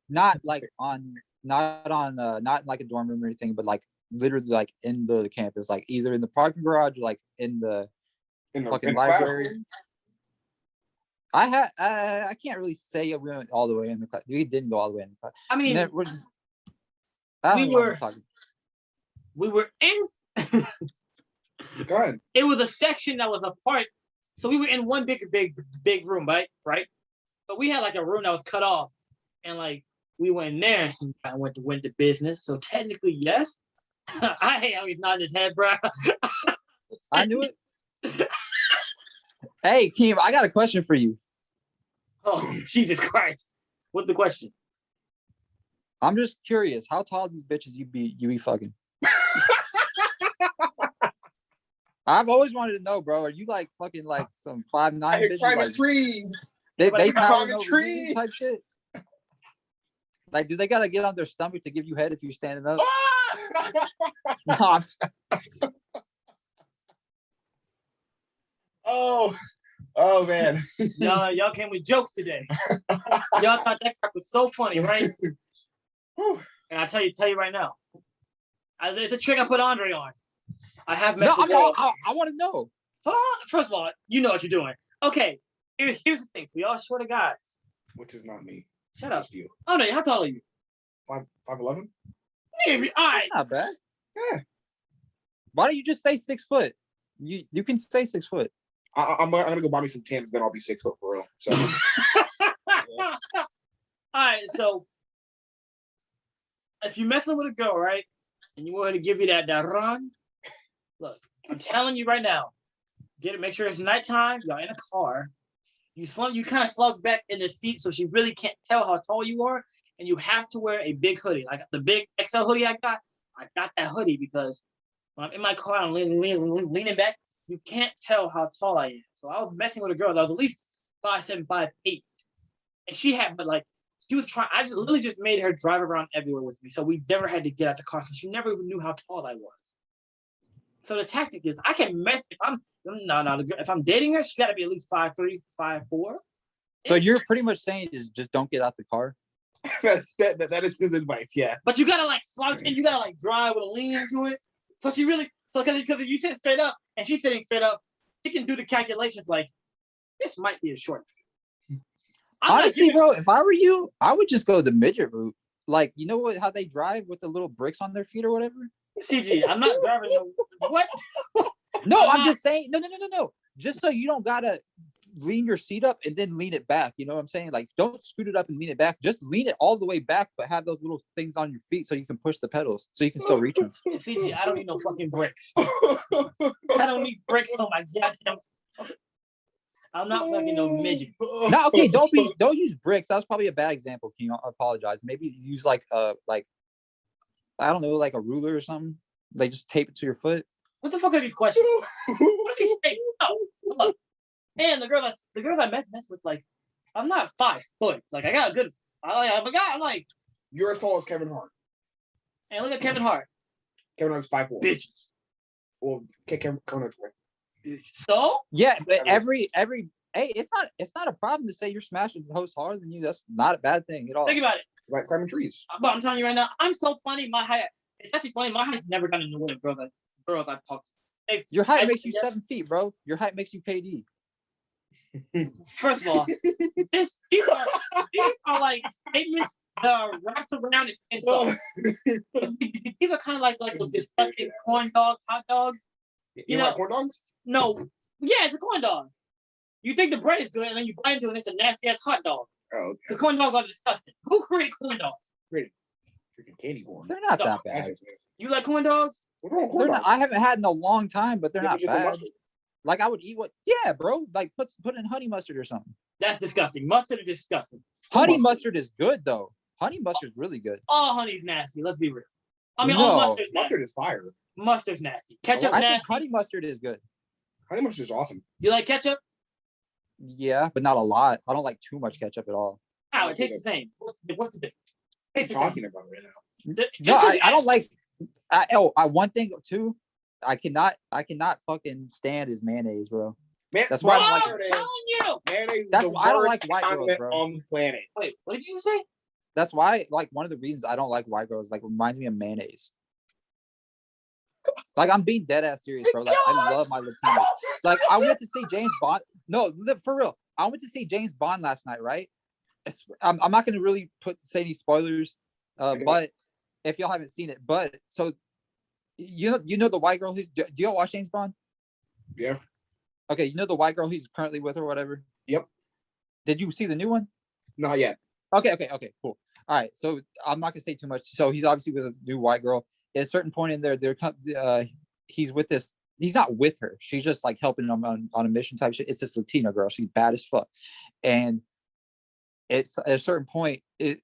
not like on, not like a dorm room or anything, but like literally like in the campus, like either in the parking garage or like in the fucking library. I can't really say we went all the way in the class. We didn't go all the way in the class. I mean, we were in. Go ahead. It was a section that was apart, so we were in one big room, right? But we had like a room that was cut off, and like we went in there and I went to business. So technically, yes. He's nodding his head, bro. I knew it. Hey, Keem, I got a question for you. Oh, Jesus Christ! What's the question? I'm just curious, how tall are these bitches you be fucking? I've always wanted to know, bro. Are you like fucking like some 5'9" bitches? Climbing Like, trees. They climbing no trees type shit. Like, do they gotta get on their stomach to give you head if you're standing up? No, oh man. Y'all came with jokes today. Y'all thought that crap was so funny, right? And I tell you right now, it's a trick I put Andre on. I have met. I want to know. Hold on. First of all, you know what you're doing. Okay. Here's the thing. We all shorter guys. Which is not me. Shut up. Just you. Oh no, how tall are you? 5'11". Maybe. All right. That's not bad. Yeah. Why don't you just say 6 foot? You can say 6 foot. I'm gonna go buy me some Timbs, then I'll be 6 foot for real. So. All right. So if you're messing with a girl, right, and you want her to give you that run, look, I'm telling you right now, make sure it's nighttime. Y'all in a car. You kind of slugs back in the seat so she really can't tell how tall you are, and you have to wear a big hoodie, like the big XL hoodie I got. I got that hoodie because when I'm in my car, I'm leaning back. You can't tell how tall I am. So I was messing with a girl that was at least 5'7", 5'8", and she was trying. I literally just made her drive around everywhere with me, so we never had to get out the car. So she never even knew how tall I was. So the tactic is, I can mess if I'm dating her, she got to be at least 5'3", 5'4". So you're pretty much saying is just don't get out the car. that is his advice, yeah. But you gotta like slouch and you gotta like drive with a lean into it. So because if you sit straight up and she's sitting straight up, she can do the calculations like this might be a short. Honestly, bro, if I were you, I would just go the midget route. Like, you know how they drive with the little bricks on their feet or whatever? CG, I'm not driving. What? No, I'm just saying. No. Just so you don't gotta lean your seat up and then lean it back. You know what I'm saying? Like, don't scoot it up and lean it back. Just lean it all the way back, but have those little things on your feet so you can push the pedals, so you can still reach them. CG, I don't need no fucking bricks. I don't need bricks on my goddamn. I'm not fucking no midget. No, okay, don't use bricks. That was probably a bad example. Can you apologize? Maybe use like I don't know, like a ruler or something. Like just tape it to your foot. What the fuck are these questions? What are these? Hey, no, look. And the girls I met with, like, I'm not 5 foot. Like, I got a good. I'm like. You're as tall as Kevin Hart. And look at Kevin Hart. Kevin Hart's 5'4". Bitches. Well, Kevin Hart's what? So yeah, but hey, it's not a problem to say you're smashing the host harder than you. That's not a bad thing at all. Think about it. Like climbing trees. But I'm telling you right now, I'm so funny. My height. It's actually funny. My height's never gotten in the way of girls I've talked to. Your height makes you 7 feet, bro. Your height makes you KD. First of all, these are like statements that are wrapped around insults. These are kind of like those disgusting corn dog hot dogs. You know, like corn dogs? No. Yeah, it's a corn dog. You think the bread is good, and then you bite into it, and it's a nasty ass hot dog. Oh, okay. The corn dogs are disgusting. Who created corn dogs? Freaking candy corn. They're not that bad. You like corn dogs? What's wrong with corn dogs? I haven't had in a long time, but they're not bad. Like, I would eat what? Yeah, bro. Like, put in honey mustard or something. That's disgusting. Mustard is disgusting. Honey mustard is good, though. Honey mustard is really good. All honey's nasty. Let's be real. I mean, No. all mustard's nasty. Mustard is fire. Mustard's nasty. Ketchup I nasty. think honey mustard is good. Honey mustard is awesome. You like ketchup? Yeah, but not a lot. I don't like too much ketchup at all. Oh, it tastes the same. What's the difference? What are you talking about right now? No, I don't like. One thing too. I cannot fucking stand his mayonnaise, bro. Man, That's why I don't I'm like telling you. mayonnaise is That's the why I don't worst like white girls, condiment bro. on the planet. Wait, what did you say? That's why, like, one of the reasons I don't like white girls, like, reminds me of mayonnaise. Like, I'm being dead ass serious, bro. Like, I love my Latinos. Like, I went to see James Bond. No, for real. I went to see James Bond last night, right? I'm not going to really say any spoilers, but if y'all haven't seen it, but so you know the white girl do y'all watch James Bond? Yeah. Okay, you know the white girl he's currently with or whatever? Yep. Did you see the new one? Not yet. Okay, cool. All right, so I'm not gonna say too much. So he's obviously with a new white girl. At a certain point in there, he's with this. He's not with her. She's just like helping him on a mission type shit. It's this Latina girl. She's bad as fuck, and it's at a certain point they're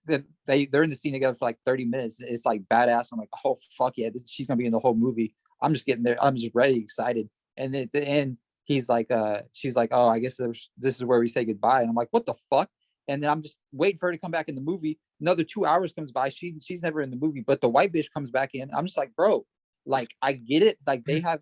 in the scene together for like 30 minutes. It's like badass. I'm like, oh fuck yeah, she's gonna be in the whole movie. I'm just getting there. I'm just ready, excited. And then at the end, he's like, she's like, oh, I guess this is where we say goodbye. And I'm like, what the fuck? And then I'm just waiting for her to come back in the movie. Another 2 hours comes by. She's never in the movie, but the white bitch comes back in. I'm just like, bro, like I get it. Like they have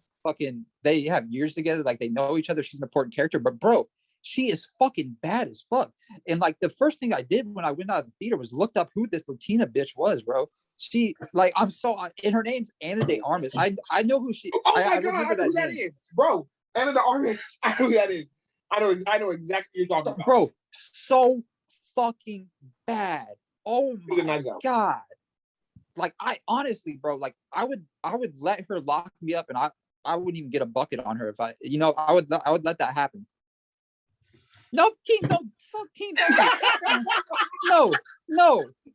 years together. Like they know each other. She's an important character, but bro, she is fucking bad as fuck. And like the first thing I did when I went out of the theater was looked up who this Latina bitch was, bro. She like and her name's Ana de Armas. I know who she. Oh my god, I know who that is, bro. Ana de Armas. I know who that is. I know exactly what you're talking about, bro. So fucking bad. Oh my god. Like I honestly, bro, like I would let her lock me up and I wouldn't even get a bucket on her if I would let that happen. No, King, don't fuck King. No,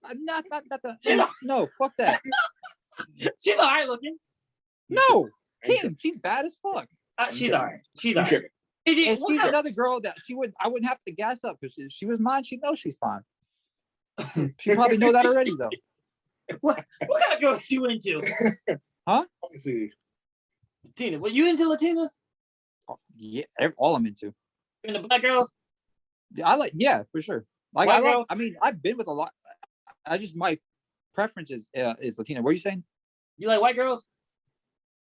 not the no, fuck that. She's alright looking. No, King, she's bad as fuck. She's alright. She's alright. And she's another girl that I wouldn't have to gas up because if she was mine, she knows she's fine. She probably know that already though. What kind of girl are you into? Huh? Let me see. Tina, were you into Latinas? Yeah, all I'm into. Into black girls? Yeah, for sure. Like I mean, I've been with a lot. My preference is Latina. What are you saying? You like white girls?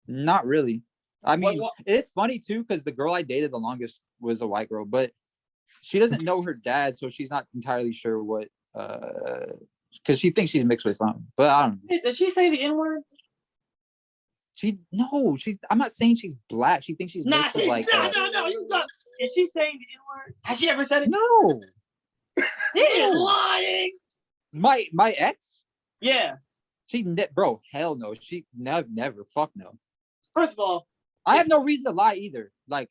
Not really. I mean, it's funny too because the girl I dated the longest was a white girl, but she doesn't know her dad, so she's not entirely sure what. Because she thinks she's mixed with something, but I don't know. Hey, does she say the N-word? I'm not saying she's black. She thinks she's mixed with like. No, you don't. Is she saying the N-word? Has she ever said it? No. He is lying. My ex? Yeah. Bro, hell no. She never. Fuck no. First of all, I have no reason to lie either. Like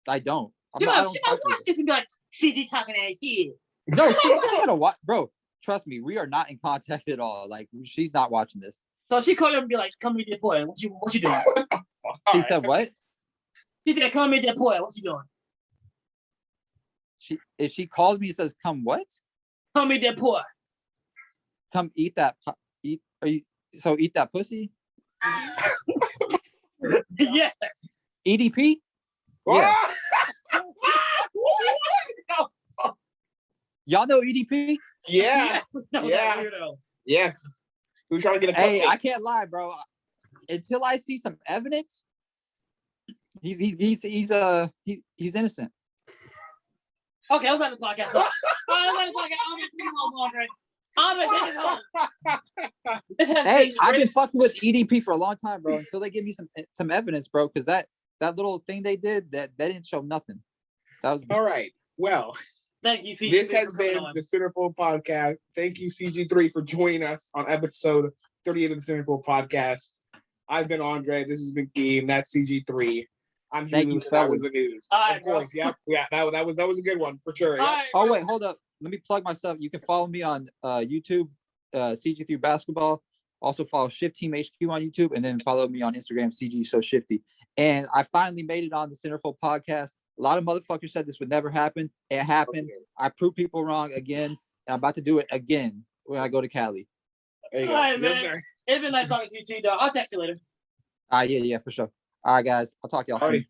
I don't. She might watch this and be like, CG talking at here. No, she's gonna watch, bro. Trust me, we are not in contact at all. Like she's not watching this. So she called you and be like, "Come meet the boy. What you doing?" She said what? She said, "Come meet the boy. What you doing?" If she calls me and says, "Come what?" Come meet the boy. Come eat that. Eat that pussy. Yes. EDP. Yeah. Y'all know EDP? Yeah. Yeah. Yes. We're trying to get a Hey, I can't lie, bro. Until I see some evidence, he's innocent. Okay, I was on the podcast. Hey, I've been fucking with EDP for a long time, bro. Until they give me some evidence, bro. Because that little thing they did, that didn't show nothing. That was all right. Well, thank you, CG3. This has been the Centerfold podcast. Thank you, CG3, for joining us on episode 38 of the Centerfold podcast. I've been Andre. This has been Keem. That's CG3. I'm Thank you, fellas. That was the news. Of course, yeah. That was a good one for sure. Yeah. Right, oh wait, hold up. Let me plug my stuff. You can follow me on YouTube, CG3 Basketball. Also follow Shift Team HQ on YouTube, and then follow me on Instagram, CG So Shifty. And I finally made it on the Centerfold podcast. A lot of motherfuckers said this would never happen. It happened. Okay. I proved people wrong again, and I'm about to do it again when I go to Cali. There you go. All right, man. Yes, it's been nice talking to you, T-Dog. I'll text you later. Yeah, for sure. All right, guys. I'll talk to y'all soon.